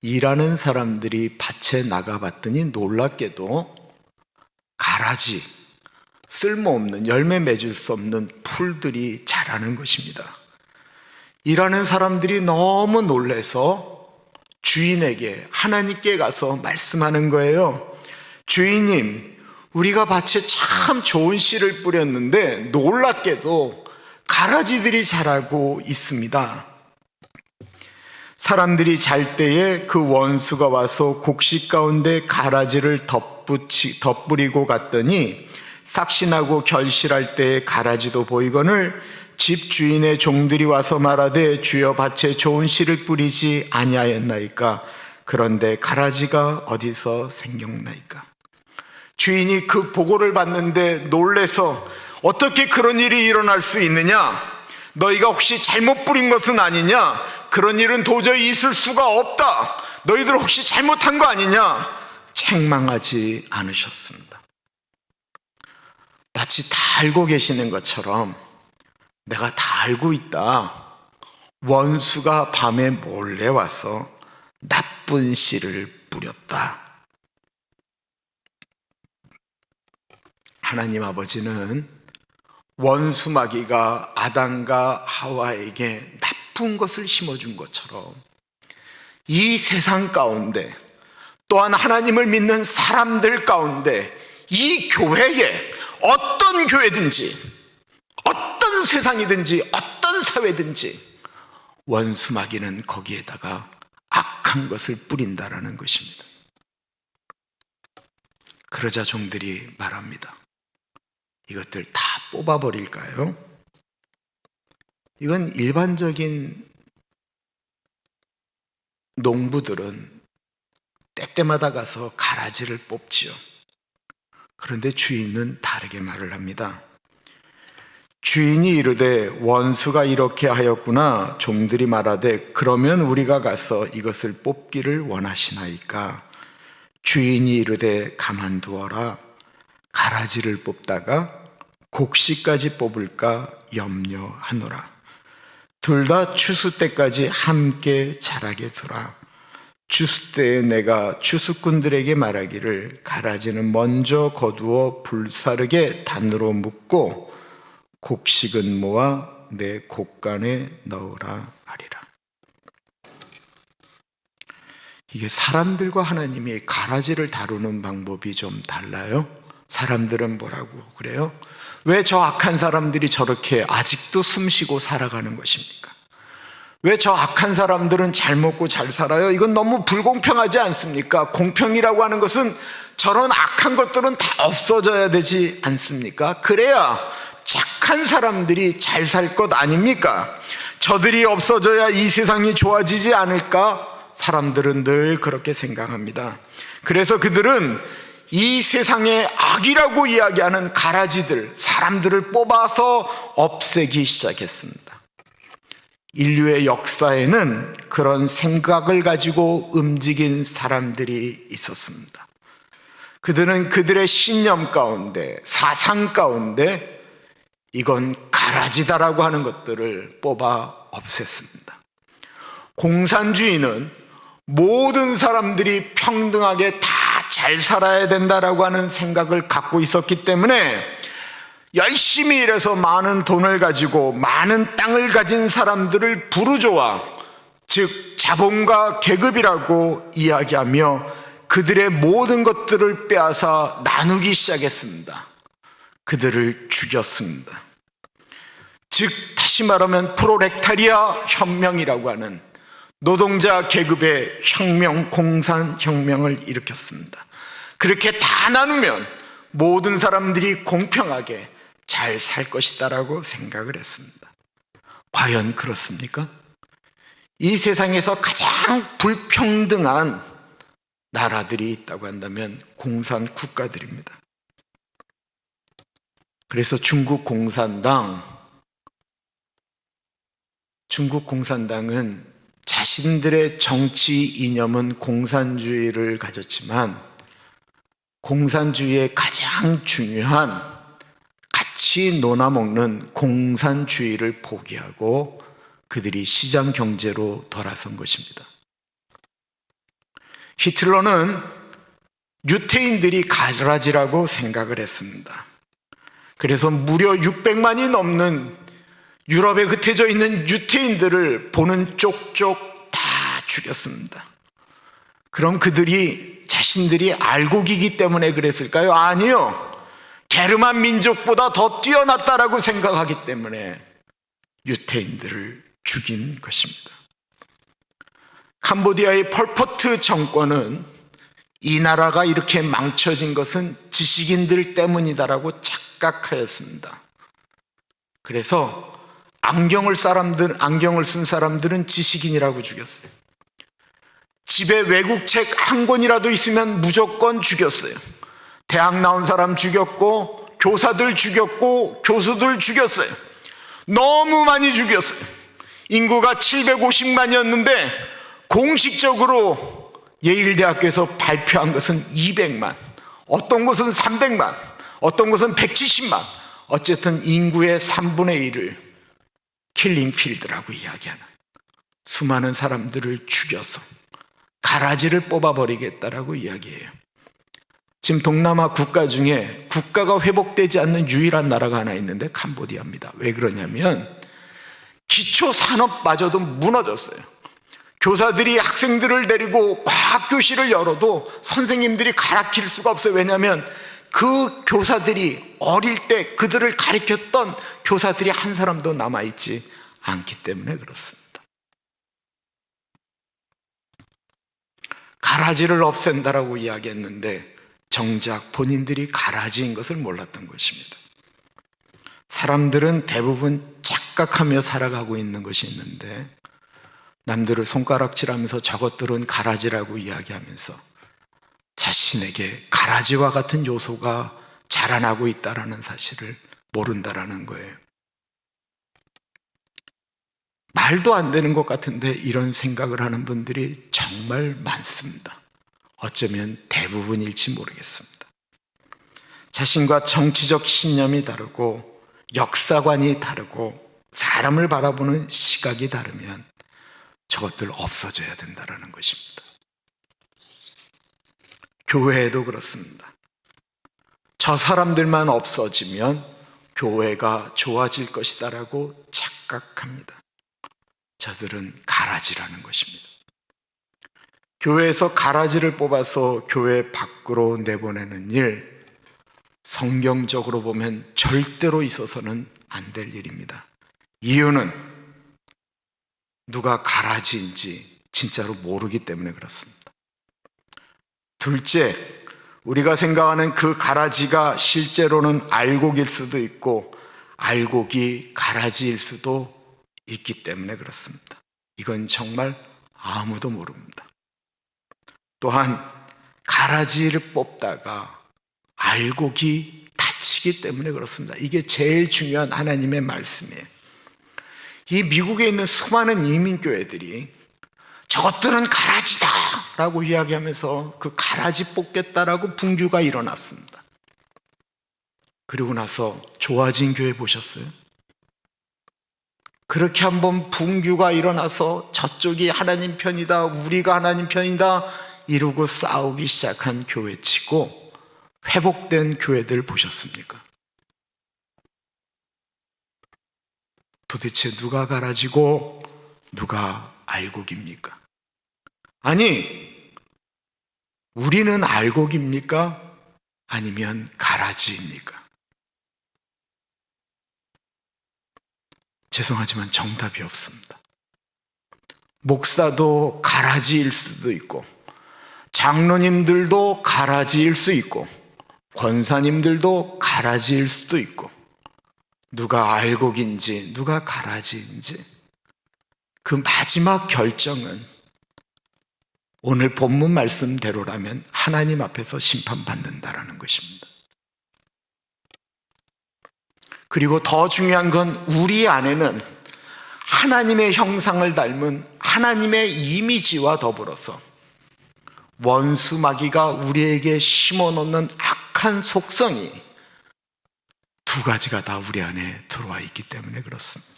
일하는 사람들이 밭에 나가봤더니 놀랍게도 가라지, 쓸모없는, 열매 맺을 수 없는 풀들이 자라는 것입니다. 일하는 사람들이 너무 놀라서 주인에게, 하나님께 가서 말씀하는 거예요. 주인님, 우리가 밭에 참 좋은 씨를 뿌렸는데 놀랍게도 가라지들이 자라고 있습니다. 사람들이 잘 때에 그 원수가 와서 곡식 가운데 가라지를 덧뿌리고 갔더니 삭신하고 결실할 때에 가라지도 보이거늘 집 주인의 종들이 와서 말하되 주여 밭에 좋은 씨를 뿌리지 아니하였나이까? 그런데 가라지가 어디서 생겼나이까? 주인이 그 보고를 받는데 놀래서 어떻게 그런 일이 일어날 수 있느냐? 너희가 혹시 잘못 뿌린 것은 아니냐? 그런 일은 도저히 있을 수가 없다. 너희들 혹시 잘못한 거 아니냐? 책망하지 않으셨습니다. 마치 다 알고 계시는 것처럼 내가 다 알고 있다. 원수가 밤에 몰래 와서 나쁜 씨를 뿌렸다. 하나님 아버지는 원수 마귀가 아담과 하와에게 나쁜 것을 심어준 것처럼 이 세상 가운데, 또한 하나님을 믿는 사람들 가운데, 이 교회에, 어떤 교회든지, 어떤 세상이든지, 어떤 사회든지 원수 마귀는 거기에다가 악한 것을 뿌린다라는 것입니다. 그러자 종들이 말합니다. 이것들 다 뽑아버릴까요? 이건 일반적인 농부들은 때때마다 가서 가라지를 뽑지요. 그런데 주인은 다르게 말을 합니다. 주인이 이르되 원수가 이렇게 하였구나. 종들이 말하되 그러면 우리가 가서 이것을 뽑기를 원하시나이까? 주인이 이르되 가만두어라. 가라지를 뽑다가 곡식까지 뽑을까 염려하노라. 둘 다 추수 때까지 함께 자라게 두라. 추수 때에 내가 추수꾼들에게 말하기를 가라지는 먼저 거두어 불사르게 단으로 묶고 곡식은 모아 내 곡간에 넣으라 하리라. 이게 사람들과 하나님이 가라지를 다루는 방법이 좀 달라요. 사람들은 뭐라고 그래요? 왜 저 악한 사람들이 저렇게 아직도 숨쉬고 살아가는 것입니까? 왜 저 악한 사람들은 잘 먹고 잘 살아요? 이건 너무 불공평하지 않습니까? 공평이라고 하는 것은 저런 악한 것들은 다 없어져야 되지 않습니까? 그래야 착한 사람들이 잘 살 것 아닙니까? 저들이 없어져야 이 세상이 좋아지지 않을까? 사람들은 늘 그렇게 생각합니다. 그래서 그들은 이 세상의 악이라고 이야기하는 가라지들, 사람들을 뽑아서 없애기 시작했습니다. 인류의 역사에는 그런 생각을 가지고 움직인 사람들이 있었습니다. 그들은 그들의 신념 가운데, 사상 가운데 이건 가라지다라고 하는 것들을 뽑아 없앴습니다. 공산주의는 모든 사람들이 평등하게 다 잘 살아야 된다라고 하는 생각을 갖고 있었기 때문에 열심히 일해서 많은 돈을 가지고 많은 땅을 가진 사람들을 부르조아, 즉 자본가 계급이라고 이야기하며 그들의 모든 것들을 빼앗아 나누기 시작했습니다. 그들을 죽였습니다. 즉 다시 말하면 프로레타리아 혁명이라고 하는 노동자 계급의 혁명, 공산혁명을 일으켰습니다. 그렇게 다 나누면 모든 사람들이 공평하게 잘 살 것이다라고 생각을 했습니다. 과연 그렇습니까? 이 세상에서 가장 불평등한 나라들이 있다고 한다면 공산 국가들입니다. 그래서 중국 공산당은 자신들의 정치 이념은 공산주의를 가졌지만 공산주의의 가장 중요한 같이 논아먹는 공산주의를 포기하고 그들이 시장 경제로 돌아선 것입니다. 히틀러는 유태인들이 가라지라고 생각을 했습니다. 그래서 무려 600만이 넘는 유럽에 흩어져 있는 유태인들을 보는 쪽쪽 다 죽였습니다. 그럼 그들이 자신들이 알곡이기 때문에 그랬을까요? 아니요. 게르만 민족보다 더 뛰어났다라고 생각하기 때문에 유태인들을 죽인 것입니다. 캄보디아의 폴포트 정권은 이 나라가 이렇게 망쳐진 것은 지식인들 때문이다라고 착각하였습니다. 그래서 안경을 쓴 사람들은 지식인이라고 죽였어요. 집에 외국 책 한 권이라도 있으면 무조건 죽였어요. 대학 나온 사람 죽였고, 교사들 죽였고, 교수들 죽였어요. 너무 많이 죽였어요. 인구가 750만이었는데 공식적으로 예일대학교에서 발표한 것은 200만, 어떤 곳은 300만, 어떤 곳은 170만, 어쨌든 인구의 3분의 1을 킬링필드라고 이야기하는 수많은 사람들을 죽여서 가라지를 뽑아버리겠다라고 이야기해요. 지금 동남아 국가 중에 국가가 회복되지 않는 유일한 나라가 하나 있는데 캄보디아입니다. 왜 그러냐면 기초 산업마저도 무너졌어요. 교사들이 학생들을 데리고 과학교실을 열어도 선생님들이 가르칠 수가 없어요. 왜냐하면 그 교사들이 어릴 때 그들을 가르쳤던 교사들이 한 사람도 남아있지 않기 때문에 그렇습니다. 가라지를 없앤다라고 이야기했는데 정작 본인들이 가라지인 것을 몰랐던 것입니다. 사람들은 대부분 착각하며 살아가고 있는 것이 있는데 남들을 손가락질하면서 저것들은 가라지라고 이야기하면서 자신에게 가라지와 같은 요소가 자라나고 있다는 사실을 모른다라는 거예요. 말도 안 되는 것 같은데 이런 생각을 하는 분들이 정말 많습니다. 어쩌면 대부분일지 모르겠습니다. 자신과 정치적 신념이 다르고 역사관이 다르고 사람을 바라보는 시각이 다르면 저것들 없어져야 된다는 것입니다. 교회에도 그렇습니다. 저 사람들만 없어지면 교회가 좋아질 것이다라고 착각합니다. 저들은 가라지라는 것입니다. 교회에서 가라지를 뽑아서 교회 밖으로 내보내는 일, 성경적으로 보면 절대로 있어서는 안 될 일입니다. 이유는 누가 가라지인지 진짜로 모르기 때문에 그렇습니다. 둘째, 우리가 생각하는 그 가라지가 실제로는 알곡일 수도 있고 알곡이 가라지일 수도 있기 때문에 그렇습니다. 이건 정말 아무도 모릅니다. 또한 가라지를 뽑다가 알곡이 다치기 때문에 그렇습니다. 이게 제일 중요한 하나님의 말씀이에요. 이 미국에 있는 수많은 이민교회들이 저것들은 가라지다 라고 이야기하면서 그 가라지 뽑겠다라고 분규가 일어났습니다. 그리고 나서 좋아진 교회 보셨어요? 그렇게 한번 분규가 일어나서 저쪽이 하나님 편이다, 우리가 하나님 편이다 이러고 싸우기 시작한 교회치고 회복된 교회들 보셨습니까? 도대체 누가 가라지고 누가 알곡입니까? 아니, 우리는 알곡입니까? 아니면 가라지입니까? 죄송하지만 정답이 없습니다. 목사도 가라지일 수도 있고 장로님들도 가라지일 수 있고 권사님들도 가라지일 수도 있고 누가 알곡인지 누가 가라지인지 그 마지막 결정은 오늘 본문 말씀대로라면 하나님 앞에서 심판받는다라는 것입니다. 그리고 더 중요한 건 우리 안에는 하나님의 형상을 닮은 하나님의 이미지와 더불어서 원수 마귀가 우리에게 심어놓는 악한 속성이 두 가지가 다 우리 안에 들어와 있기 때문에 그렇습니다.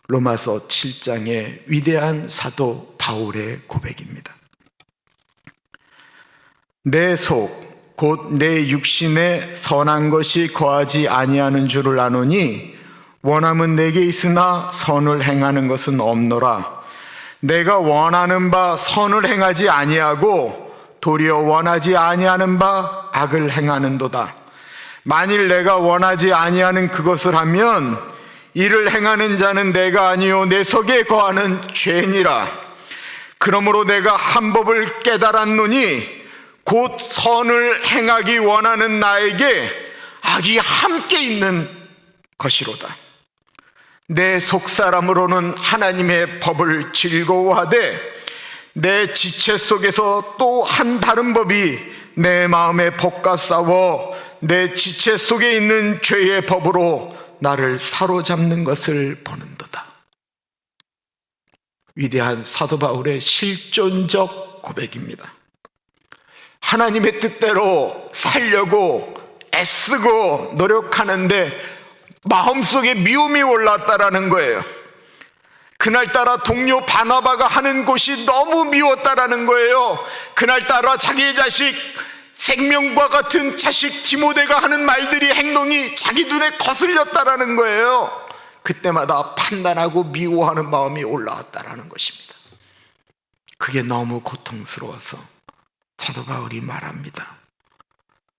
로마서 7장의 위대한 사도 바울의 고백입니다. 내 속 곧 내 육신에 선한 것이 거하지 아니하는 줄을 아노니 원함은 내게 있으나 선을 행하는 것은 없노라. 내가 원하는 바 선을 행하지 아니하고 도리어 원하지 아니하는 바 악을 행하는도다. 만일 내가 원하지 아니하는 그것을 하면 이를 행하는 자는 내가 아니요 내 속에 거하는 죄니라. 그러므로 내가 한 법을 깨달았노니 곧 선을 행하기 원하는 나에게 악이 함께 있는 것이로다. 내 속사람으로는 하나님의 법을 즐거워하되 내 지체 속에서 또 한 다른 법이 내 마음에 법과 싸워 내 지체 속에 있는 죄의 법으로 나를 사로잡는 것을 보는도다. 위대한 사도 바울의 실존적 고백입니다. 하나님의 뜻대로 살려고 애쓰고 노력하는데 마음속에 미움이 올랐다라는 거예요. 그날따라 동료 바나바가 하는 곳이 너무 미웠다라는 거예요. 그날따라 자기의 자식, 생명과 같은 자식 디모데가 하는 말들이, 행동이 자기 눈에 거슬렸다라는 거예요. 그때마다 판단하고 미워하는 마음이 올라왔다라는 것입니다. 그게 너무 고통스러워서 사도 바울이 말합니다.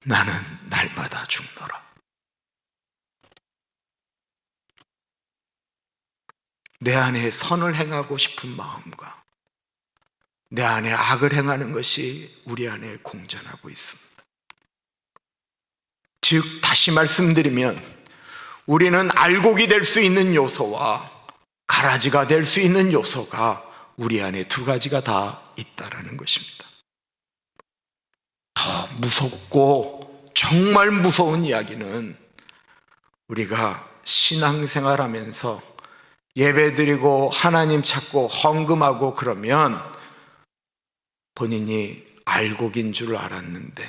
나는 날마다 죽노라. 내 안에 선을 행하고 싶은 마음과 내 안에 악을 행하는 것이 우리 안에 공존하고 있습니다. 즉 다시 말씀드리면 우리는 알곡이 될 수 있는 요소와 가라지가 될 수 있는 요소가 우리 안에 두 가지가 다 있다라는 것입니다. 더 무섭고 정말 무서운 이야기는 우리가 신앙생활하면서 예배드리고 하나님 찾고 헌금하고 그러면 본인이 알곡인 줄 알았는데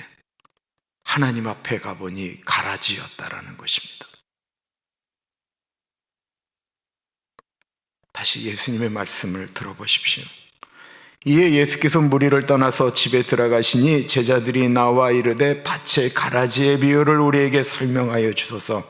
하나님 앞에 가보니 가라지였다라는 것입니다. 다시 예수님의 말씀을 들어보십시오. 이에 예수께서 무리를 떠나서 집에 들어가시니 제자들이 나와 이르되 밭의 가라지의 비유를 우리에게 설명하여 주소서.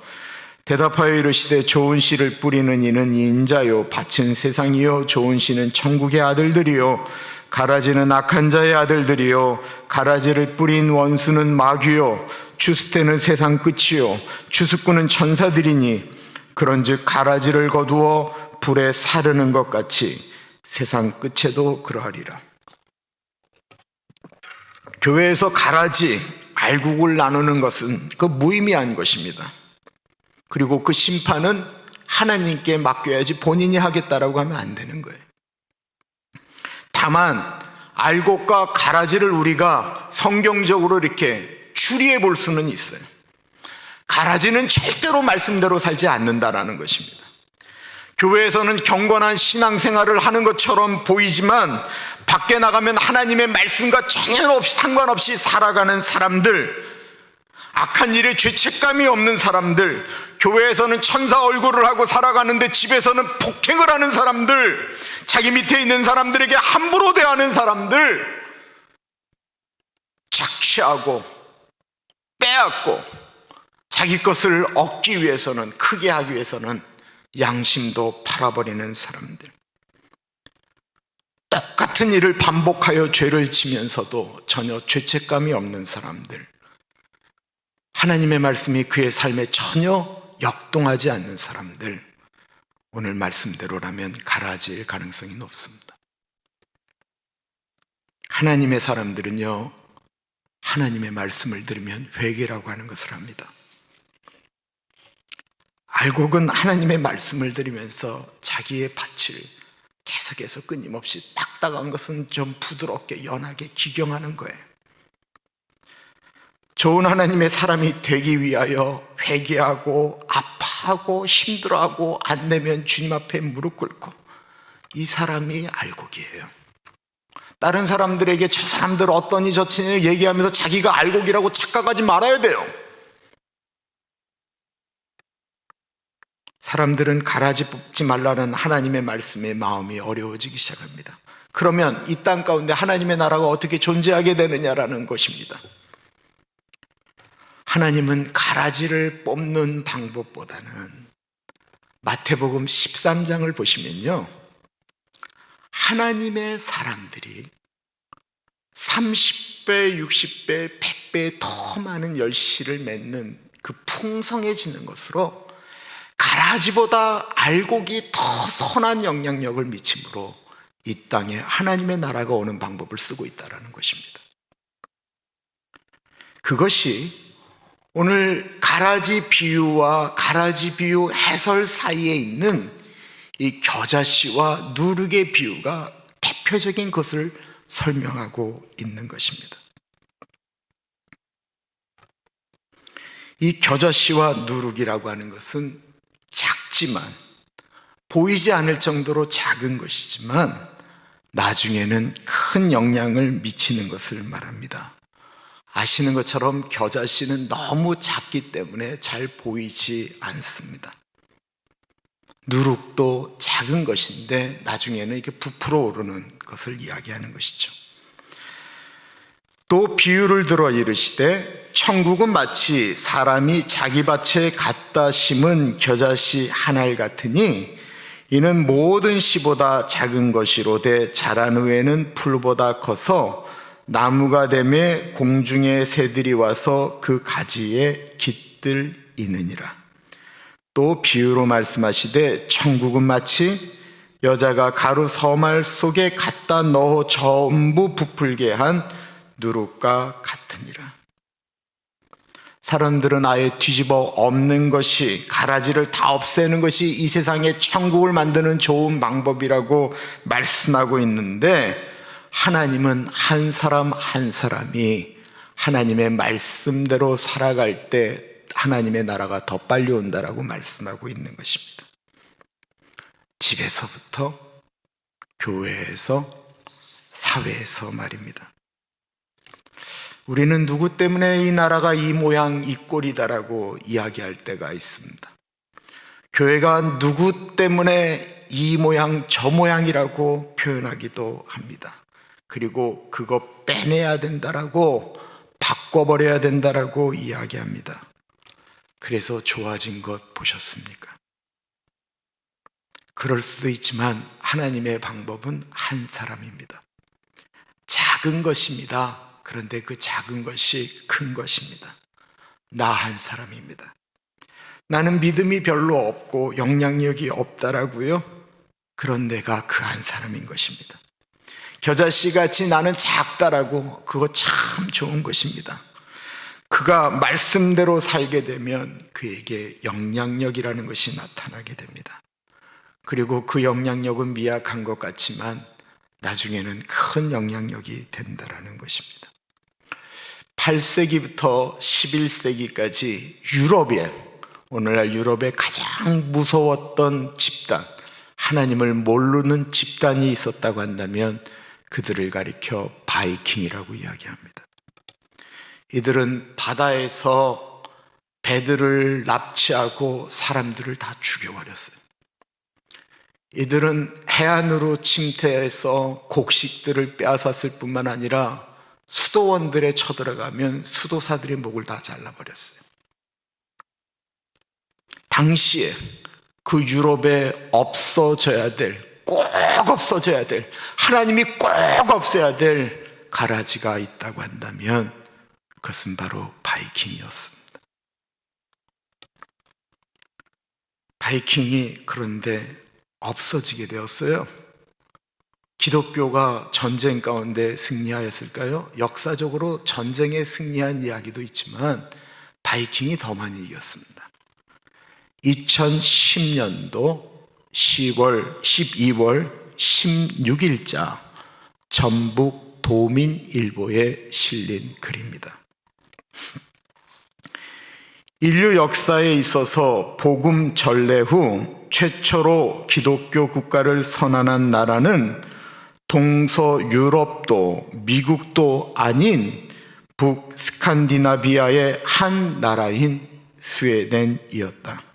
대답하여 이르시되 좋은 씨를 뿌리는 이는 인자요 밭은 세상이요 좋은 씨는 천국의 아들들이요 가라지는 악한 자의 아들들이요 가라지를 뿌린 원수는 마귀요 주스테는 세상 끝이요 주수꾼은 천사들이니 그런즉 가라지를 거두어 불에 사르는 것 같이 세상 끝에도 그러하리라. 교회에서 가라지, 알곡을 나누는 것은 그 무의미한 것입니다. 그리고 그 심판은 하나님께 맡겨야지 본인이 하겠다라고 하면 안 되는 거예요. 다만 알곡과 가라지를 우리가 성경적으로 이렇게 추리해 볼 수는 있어요. 가라지는 절대로 말씀대로 살지 않는다라는 것입니다. 교회에서는 경건한 신앙생활을 하는 것처럼 보이지만 밖에 나가면 하나님의 말씀과 전혀 상관없이 살아가는 사람들, 악한 일에 죄책감이 없는 사람들, 교회에서는 천사 얼굴을 하고 살아가는데 집에서는 폭행을 하는 사람들, 자기 밑에 있는 사람들에게 함부로 대하는 사람들, 착취하고 빼앗고 자기 것을 얻기 위해서는, 크게 하기 위해서는 양심도 팔아버리는 사람들, 똑같은 일을 반복하여 죄를 지면서도 전혀 죄책감이 없는 사람들, 하나님의 말씀이 그의 삶에 전혀 역동하지 않는 사람들, 오늘 말씀대로라면 가라지일 가능성이 높습니다. 하나님의 사람들은요, 하나님의 말씀을 들으면 회개라고 하는 것을 합니다. 알곡은 하나님의 말씀을 들으면서 자기의 밭을 계속해서 끊임없이 딱딱한 것은 좀 부드럽게 연하게 기경하는 거예요. 좋은 하나님의 사람이 되기 위하여 회개하고 아파하고 힘들어하고 안 되면 주님 앞에 무릎 꿇고, 이 사람이 알곡이에요. 다른 사람들에게 저 사람들 어떠니 저쩌니 얘기하면서 자기가 알곡이라고 착각하지 말아야 돼요. 사람들은 가라지 뽑지 말라는 하나님의 말씀에 마음이 어려워지기 시작합니다. 그러면 이 땅 가운데 하나님의 나라가 어떻게 존재하게 되느냐라는 것입니다. 하나님은 가라지를 뽑는 방법보다는 마태복음 13장을 보시면요, 하나님의 사람들이 30배, 60배, 100배 더 많은 열씨를 맺는 그 풍성해지는 것으로 가라지보다 알곡이 더 선한 영향력을 미침으로 이 땅에 하나님의 나라가 오는 방법을 쓰고 있다는 것입니다. 그것이 오늘 가라지 비유와 가라지 비유 해설 사이에 있는 이 겨자씨와 누룩의 비유가 대표적인 것을 설명하고 있는 것입니다. 이 겨자씨와 누룩이라고 하는 것은 작지만, 보이지 않을 정도로 작은 것이지만 나중에는 큰 영향을 미치는 것을 말합니다. 아시는 것처럼 겨자씨는 너무 작기 때문에 잘 보이지 않습니다. 누룩도 작은 것인데 나중에는 이렇게 부풀어 오르는 것을 이야기하는 것이죠. 또 비유를 들어 이르시되 천국은 마치 사람이 자기 밭에 갖다 심은 겨자씨 한 알 같으니 이는 모든 씨보다 작은 것이로되 자란 후에는 풀보다 커서 나무가 되매 공중의 새들이 와서 그 가지에 깃들이느니라. 또 비유로 말씀하시되 천국은 마치 여자가 가루 서말 속에 갖다 넣어 전부 부풀게 한 누룩과 같으니라. 사람들은 아예 뒤집어 엎는 것이, 가라지를 다 없애는 것이 이 세상에 천국을 만드는 좋은 방법이라고 말씀하고 있는데, 하나님은 한 사람 한 사람이 하나님의 말씀대로 살아갈 때 하나님의 나라가 더 빨리 온다라고 말씀하고 있는 것입니다. 집에서부터, 교회에서, 사회에서 말입니다. 우리는 누구 때문에 이 나라가 이 모양 이 꼴이다라고 이야기할 때가 있습니다. 교회가 누구 때문에 이 모양 저 모양이라고 표현하기도 합니다. 그리고 그거 빼내야 된다라고, 바꿔버려야 된다라고 이야기합니다. 그래서 좋아진 것 보셨습니까? 그럴 수도 있지만 하나님의 방법은 한 사람입니다. 작은 것입니다. 그런데 그 작은 것이 큰 것입니다. 나 한 사람입니다. 나는 믿음이 별로 없고 영향력이 없다라고요? 그런 내가 그 한 사람인 것입니다. 겨자씨같이 나는 작다라고, 그거 참 좋은 것입니다. 그가 말씀대로 살게 되면 그에게 영향력이라는 것이 나타나게 됩니다. 그리고 그 영향력은 미약한 것 같지만 나중에는 큰 영향력이 된다라는 것입니다. 8세기부터 11세기까지 유럽에, 오늘날 유럽에 가장 무서웠던 집단, 하나님을 모르는 집단이 있었다고 한다면 그들을 가리켜 바이킹이라고 이야기합니다. 이들은 바다에서 배들을 납치하고 사람들을 다 죽여버렸어요. 이들은 해안으로 침투해서 곡식들을 빼앗았을 뿐만 아니라 수도원들에 쳐들어가면 수도사들의 목을 다 잘라버렸어요. 당시에 그 유럽에 없어져야 될, 꼭 없어져야 될, 하나님이 꼭 없애야 될 가라지가 있다고 한다면 그것은 바로 바이킹이었습니다. 바이킹이 그런데 없어지게 되었어요. 기독교가 전쟁 가운데 승리하였을까요? 역사적으로 전쟁에 승리한 이야기도 있지만 바이킹이 더 많이 이겼습니다. 2010년도 12월 16일자 전북 도민일보에 실린 글입니다. 인류 역사에 있어서 복음 전래 후 최초로 기독교 국가를 선언한 나라는 동서유럽도 미국도 아닌 북스칸디나비아의 한 나라인 스웨덴이었다.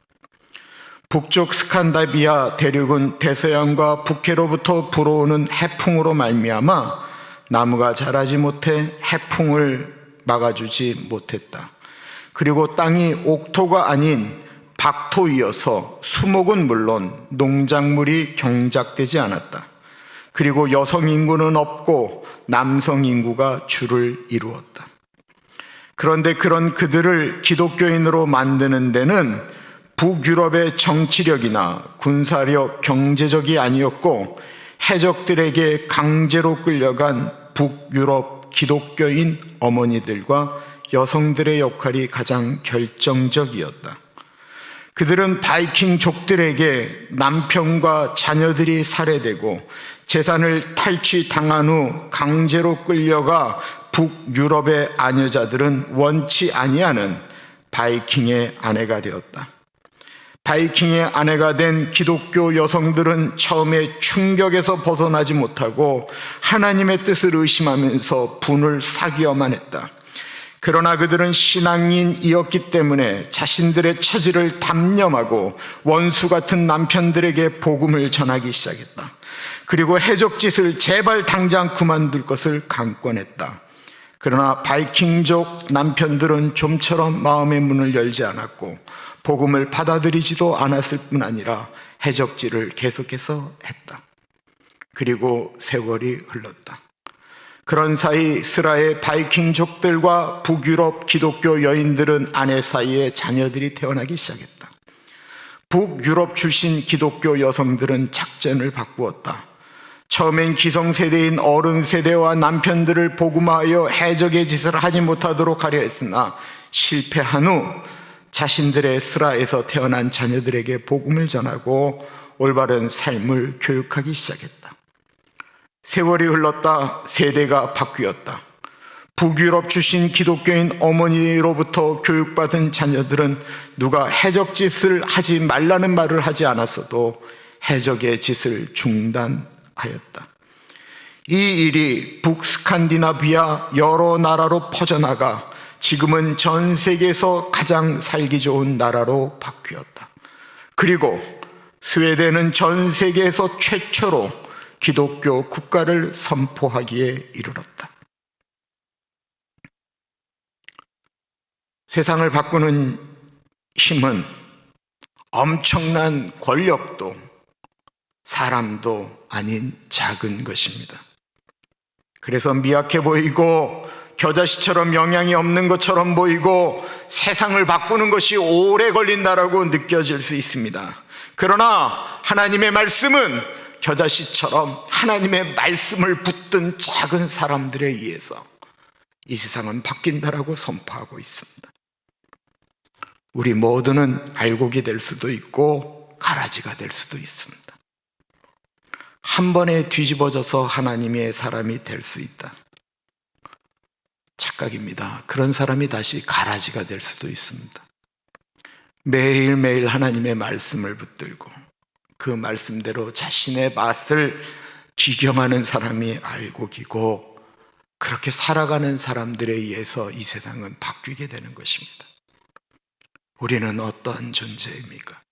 북쪽 스칸다비아 대륙은 대서양과 북해로부터 불어오는 해풍으로 말미암아 나무가 자라지 못해 해풍을 막아주지 못했다. 그리고 땅이 옥토가 아닌 박토이어서 수목은 물론 농작물이 경작되지 않았다. 그리고 여성 인구는 없고 남성 인구가 주를 이루었다. 그런데 그런 그들을 기독교인으로 만드는 데는 북유럽의 정치력이나 군사력, 경제적이 아니었고 해적들에게 강제로 끌려간 북유럽 기독교인 어머니들과 여성들의 역할이 가장 결정적이었다. 그들은 바이킹족들에게 남편과 자녀들이 살해되고 재산을 탈취당한 후 강제로 끌려가 북유럽의 아녀자들은 원치 아니하는 바이킹의 아내가 되었다. 바이킹의 아내가 된 기독교 여성들은 처음에 충격에서 벗어나지 못하고 하나님의 뜻을 의심하면서 분을 사귀어만 했다. 그러나 그들은 신앙인이었기 때문에 자신들의 처지를 담념하고 원수 같은 남편들에게 복음을 전하기 시작했다. 그리고 해적짓을 제발 당장 그만둘 것을 강권했다. 그러나 바이킹족 남편들은 좀처럼 마음의 문을 열지 않았고 복음을 받아들이지도 않았을 뿐 아니라 해적질을 계속해서 했다. 그리고 세월이 흘렀다. 그런 사이 스라의 바이킹족들과 북유럽 기독교 여인들은 아내 사이에 자녀들이 태어나기 시작했다. 북유럽 출신 기독교 여성들은 작전을 바꾸었다. 처음엔 기성세대인 어른 세대와 남편들을 복음하여 해적의 짓을 하지 못하도록 하려 했으나 실패한 후 자신들의 스라에서 태어난 자녀들에게 복음을 전하고 올바른 삶을 교육하기 시작했다. 세월이 흘렀다. 세대가 바뀌었다. 북유럽 출신 기독교인 어머니로부터 교육받은 자녀들은 누가 해적짓을 하지 말라는 말을 하지 않았어도 해적의 짓을 중단하였다. 이 일이 북스칸디나비아 여러 나라로 퍼져나가 지금은 전 세계에서 가장 살기 좋은 나라로 바뀌었다. 그리고 스웨덴은 전 세계에서 최초로 기독교 국가를 선포하기에 이르렀다. 세상을 바꾸는 힘은 엄청난 권력도 사람도 아닌 작은 것입니다. 그래서 미약해 보이고 겨자씨처럼 영향이 없는 것처럼 보이고 세상을 바꾸는 것이 오래 걸린다라고 느껴질 수 있습니다. 그러나 하나님의 말씀은 겨자씨처럼 하나님의 말씀을 붙든 작은 사람들에 의해서 이 세상은 바뀐다라고 선포하고 있습니다. 우리 모두는 알곡이 될 수도 있고 가라지가 될 수도 있습니다. 한 번에 뒤집어져서 하나님의 사람이 될 수 있다. 착각입니다. 그런 사람이 다시 가라지가 될 수도 있습니다. 매일매일 하나님의 말씀을 붙들고 그 말씀대로 자신의 맛을 기경하는 사람이 알곡이고, 그렇게 살아가는 사람들에 의해서 이 세상은 바뀌게 되는 것입니다. 우리는 어떤 존재입니까?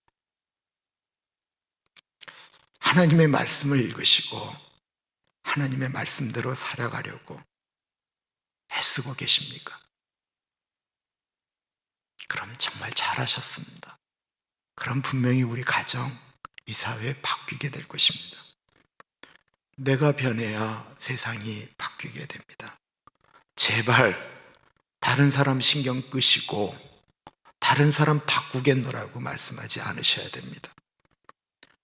하나님의 말씀을 읽으시고 하나님의 말씀대로 살아가려고 애쓰고 계십니까? 그럼 정말 잘하셨습니다. 그럼 분명히 우리 가정, 이 사회 바뀌게 될 것입니다. 내가 변해야 세상이 바뀌게 됩니다. 제발 다른 사람 신경 끄시고 다른 사람 바꾸겠노라고 말씀하지 않으셔야 됩니다.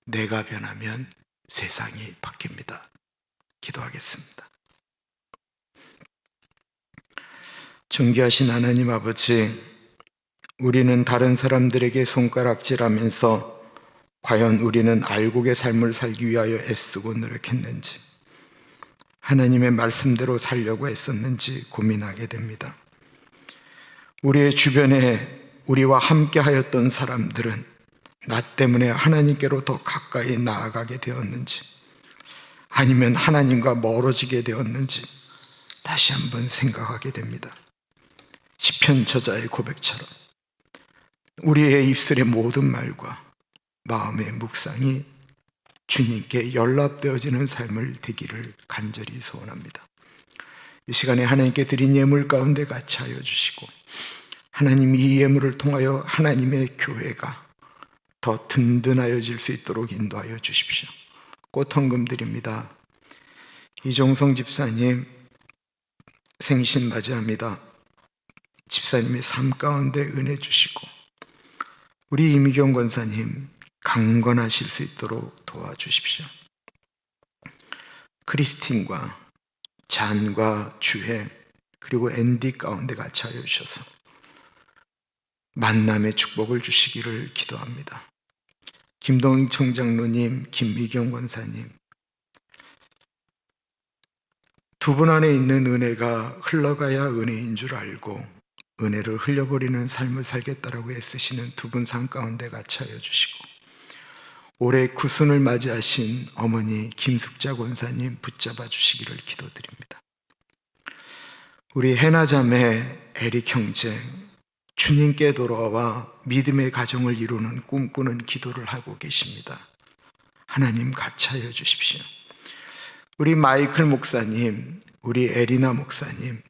내가 변하면 세상이 바뀝니다. 기도하겠습니다. 존귀하신 하나님 아버지, 우리는 다른 사람들에게 손가락질하면서 과연 우리는 알곡의 삶을 살기 위하여 애쓰고 노력했는지, 하나님의 말씀대로 살려고 애썼는지 고민하게 됩니다. 우리의 주변에 우리와 함께 하였던 사람들은 나 때문에 하나님께로 더 가까이 나아가게 되었는지, 아니면 하나님과 멀어지게 되었는지 다시 한번 생각하게 됩니다. 시편 저자의 고백처럼 우리의 입술의 모든 말과 마음의 묵상이 주님께 연락되어지는 삶을 되기를 간절히 소원합니다. 이 시간에 하나님께 드린 예물 가운데 같이 하여 주시고, 하나님 이 예물을 통하여 하나님의 교회가 더 든든하여질 수 있도록 인도하여 주십시오. 꽃헌금 드립니다. 이종성 집사님 생신 맞이합니다. 집사님의 삶 가운데 은혜 주시고, 우리 이미경 권사님 강건하실 수 있도록 도와주십시오. 크리스틴과 잔과 주혜 그리고 앤디 가운데 같이 하여 주셔서 만남의 축복을 주시기를 기도합니다. 김동청 장로님, 김미경 권사님, 두 분 안에 있는 은혜가 흘러가야 은혜인 줄 알고 은혜를 흘려버리는 삶을 살겠다라고 애쓰시는 두 분 삶 가운데 같이 하여 주시고, 올해 구순을 맞이하신 어머니 김숙자 권사님 붙잡아 주시기를 기도드립니다. 우리 해나 자매, 에릭 형제, 주님께 돌아와 믿음의 가정을 이루는 꿈꾸는 기도를 하고 계십니다. 하나님 같이 하여 주십시오. 우리 마이클 목사님, 우리 에리나 목사님,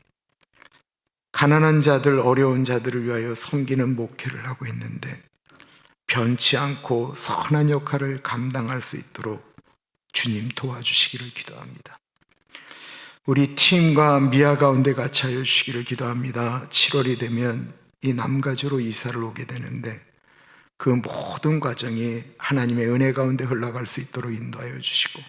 가난한 자들, 어려운 자들을 위하여 섬기는 목회를 하고 있는데 변치 않고 선한 역할을 감당할 수 있도록 주님 도와주시기를 기도합니다. 우리 팀과 미아 가운데 같이 하여 주시기를 기도합니다. 7월이 되면 이 남가주로 이사를 오게 되는데 그 모든 과정이 하나님의 은혜 가운데 흘러갈 수 있도록 인도하여 주시고,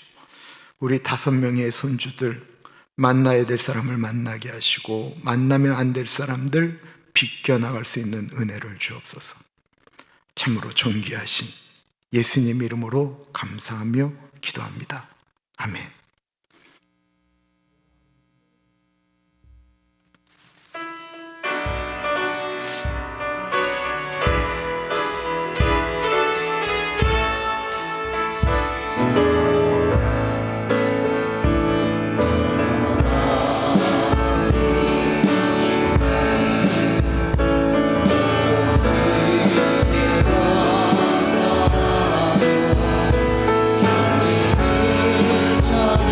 우리 5명의 손주들 만나야 될 사람을 만나게 하시고 만나면 안 될 사람들 비껴나갈 수 있는 은혜를 주옵소서. 참으로 존귀하신 예수님 이름으로 감사하며 기도합니다. 아멘. 참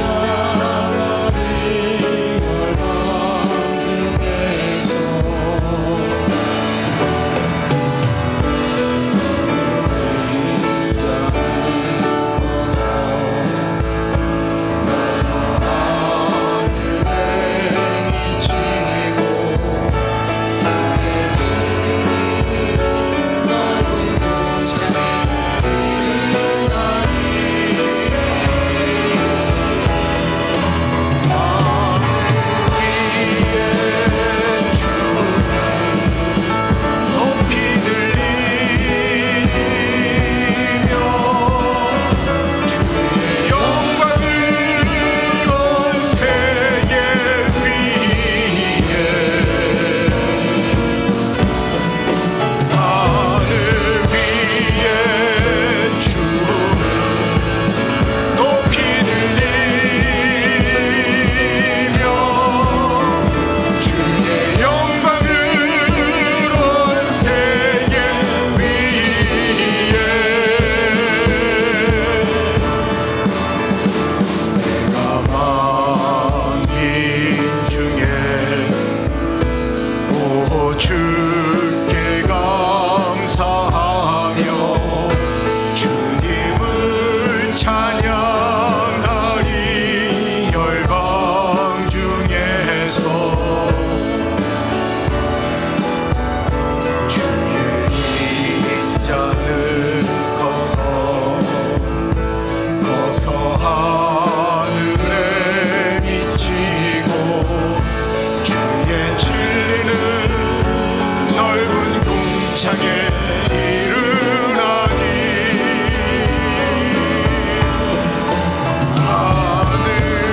주께 감사하며 주님을 찬양하리. 열방 중에서 주의 인자는 커서 하늘에 미치고 주의 진리는 넓은 궁창에 이르나니. 하늘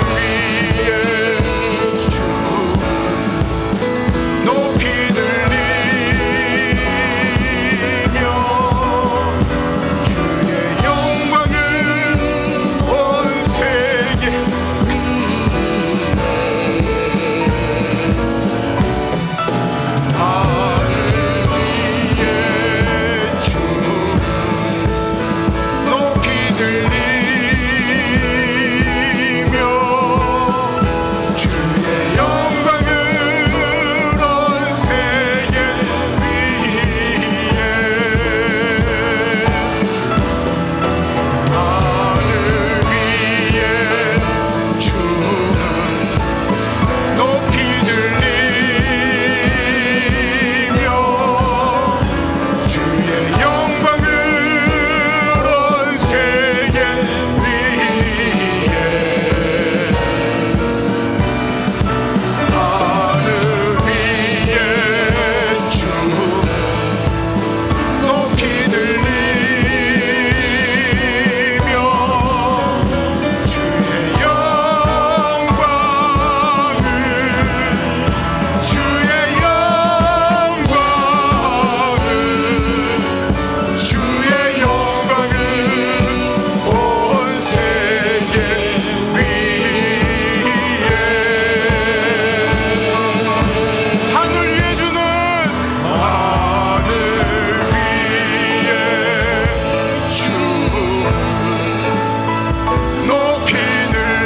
위에 주는 높이 들리며 주의 영광은 온 세계 하늘 위에 주는 높이 들리며 주의 영광은 온 세계 위에 하늘 위에 주는 높이 들리며 주의 영광을 온 세계 위에 하늘 위에 주는 높이 들리며 주의 영광을 주의 영광을 온 세계 위에 하늘 위에 주는 하늘 위에 주는 높이 들리며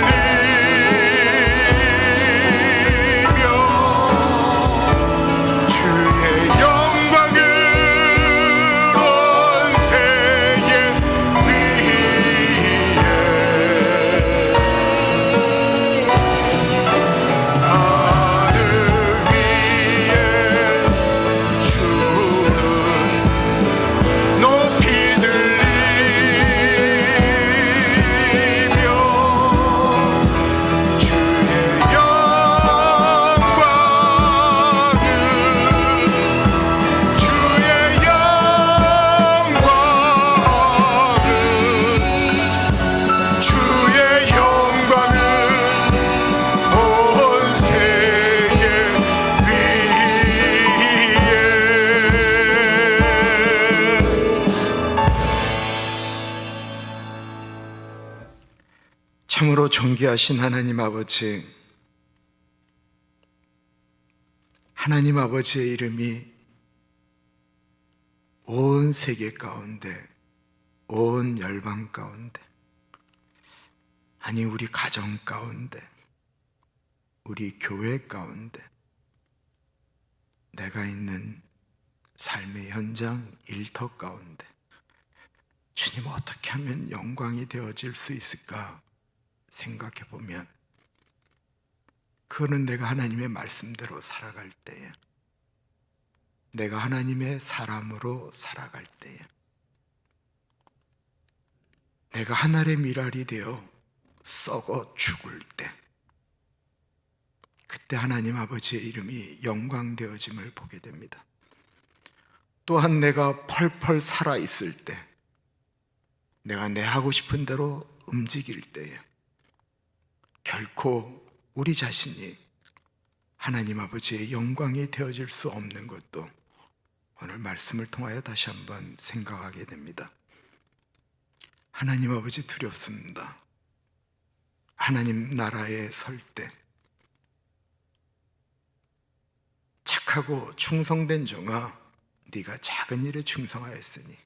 주의 영광을 온 세계 위에 하늘 위에 주는 높이 들리며 주의 영광을 주의 영광을 온 세계 위에. 참으로 존귀하신 하나님 아버지, 하나님 아버지의 이름이 온 세계 가운데, 온 열방 가운데, 아니 우리 가정 가운데, 우리 교회 가운데, 내가 있는 삶의 현장, 일터 가운데 주님 어떻게 하면 영광이 되어질 수 있을까 생각해 보면, 그거는 내가 하나님의 말씀대로 살아갈 때에, 내가 하나님의 사람으로 살아갈 때에, 내가 하늘의 미랄이 되어 썩어 죽을 때, 그때 하나님 아버지의 이름이 영광되어짐을 보게 됩니다. 또한 내가 펄펄 살아있을 때, 내가 내 하고 싶은 대로 움직일 때에 결코 우리 자신이 하나님 아버지의 영광이 되어질 수 없는 것도 오늘 말씀을 통하여 다시 한번 생각하게 됩니다. 하나님 아버지 두렵습니다. 하나님 나라에 설 때 착하고 충성된 종아, 네가 작은 일에 충성하였으니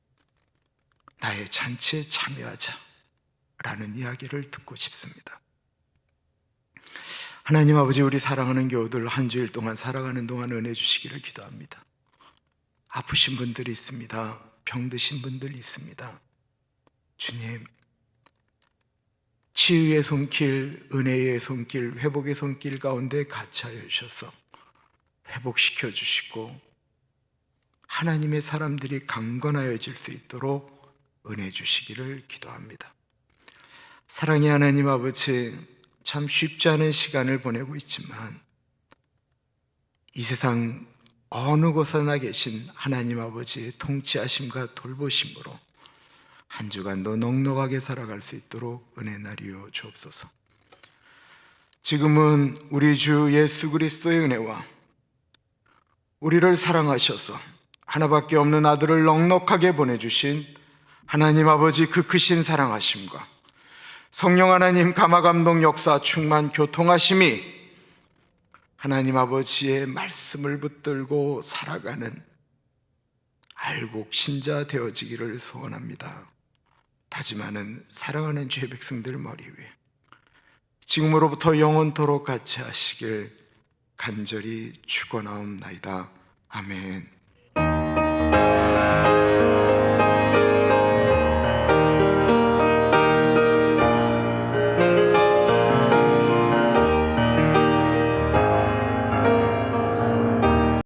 나의 잔치에 참여하자 라는 이야기를 듣고 싶습니다. 하나님 아버지, 우리 사랑하는 교우들 한 주일 동안 살아가는 동안 은혜 주시기를 기도합니다. 아프신 분들이 있습니다. 병드신 분들이 있습니다. 주님, 치유의 손길, 은혜의 손길, 회복의 손길 가운데 같이하여 주셔서 회복시켜 주시고 하나님의 사람들이 강건하여질 수 있도록 은혜 주시기를 기도합니다. 사랑의 하나님 아버지, 참 쉽지 않은 시간을 보내고 있지만 이 세상 어느 곳에나 계신 하나님 아버지의 통치하심과 돌보심으로 한 주간도 넉넉하게 살아갈 수 있도록 은혜 나리여 주옵소서. 지금은 우리 주 예수 그리스도의 은혜와 우리를 사랑하셔서 하나밖에 없는 아들을 넉넉하게 보내주신 하나님 아버지 그 크신 사랑하심과 성령 하나님 감화감동 역사 충만 교통하심이 하나님 아버지의 말씀을 붙들고 살아가는 알곡 신자 되어지기를 소원합니다. 다짐하는 사랑하는 주의 백성들 머리 위에 지금으로부터 영원토록 같이 하시길 간절히 축원하옵나이다. 아멘.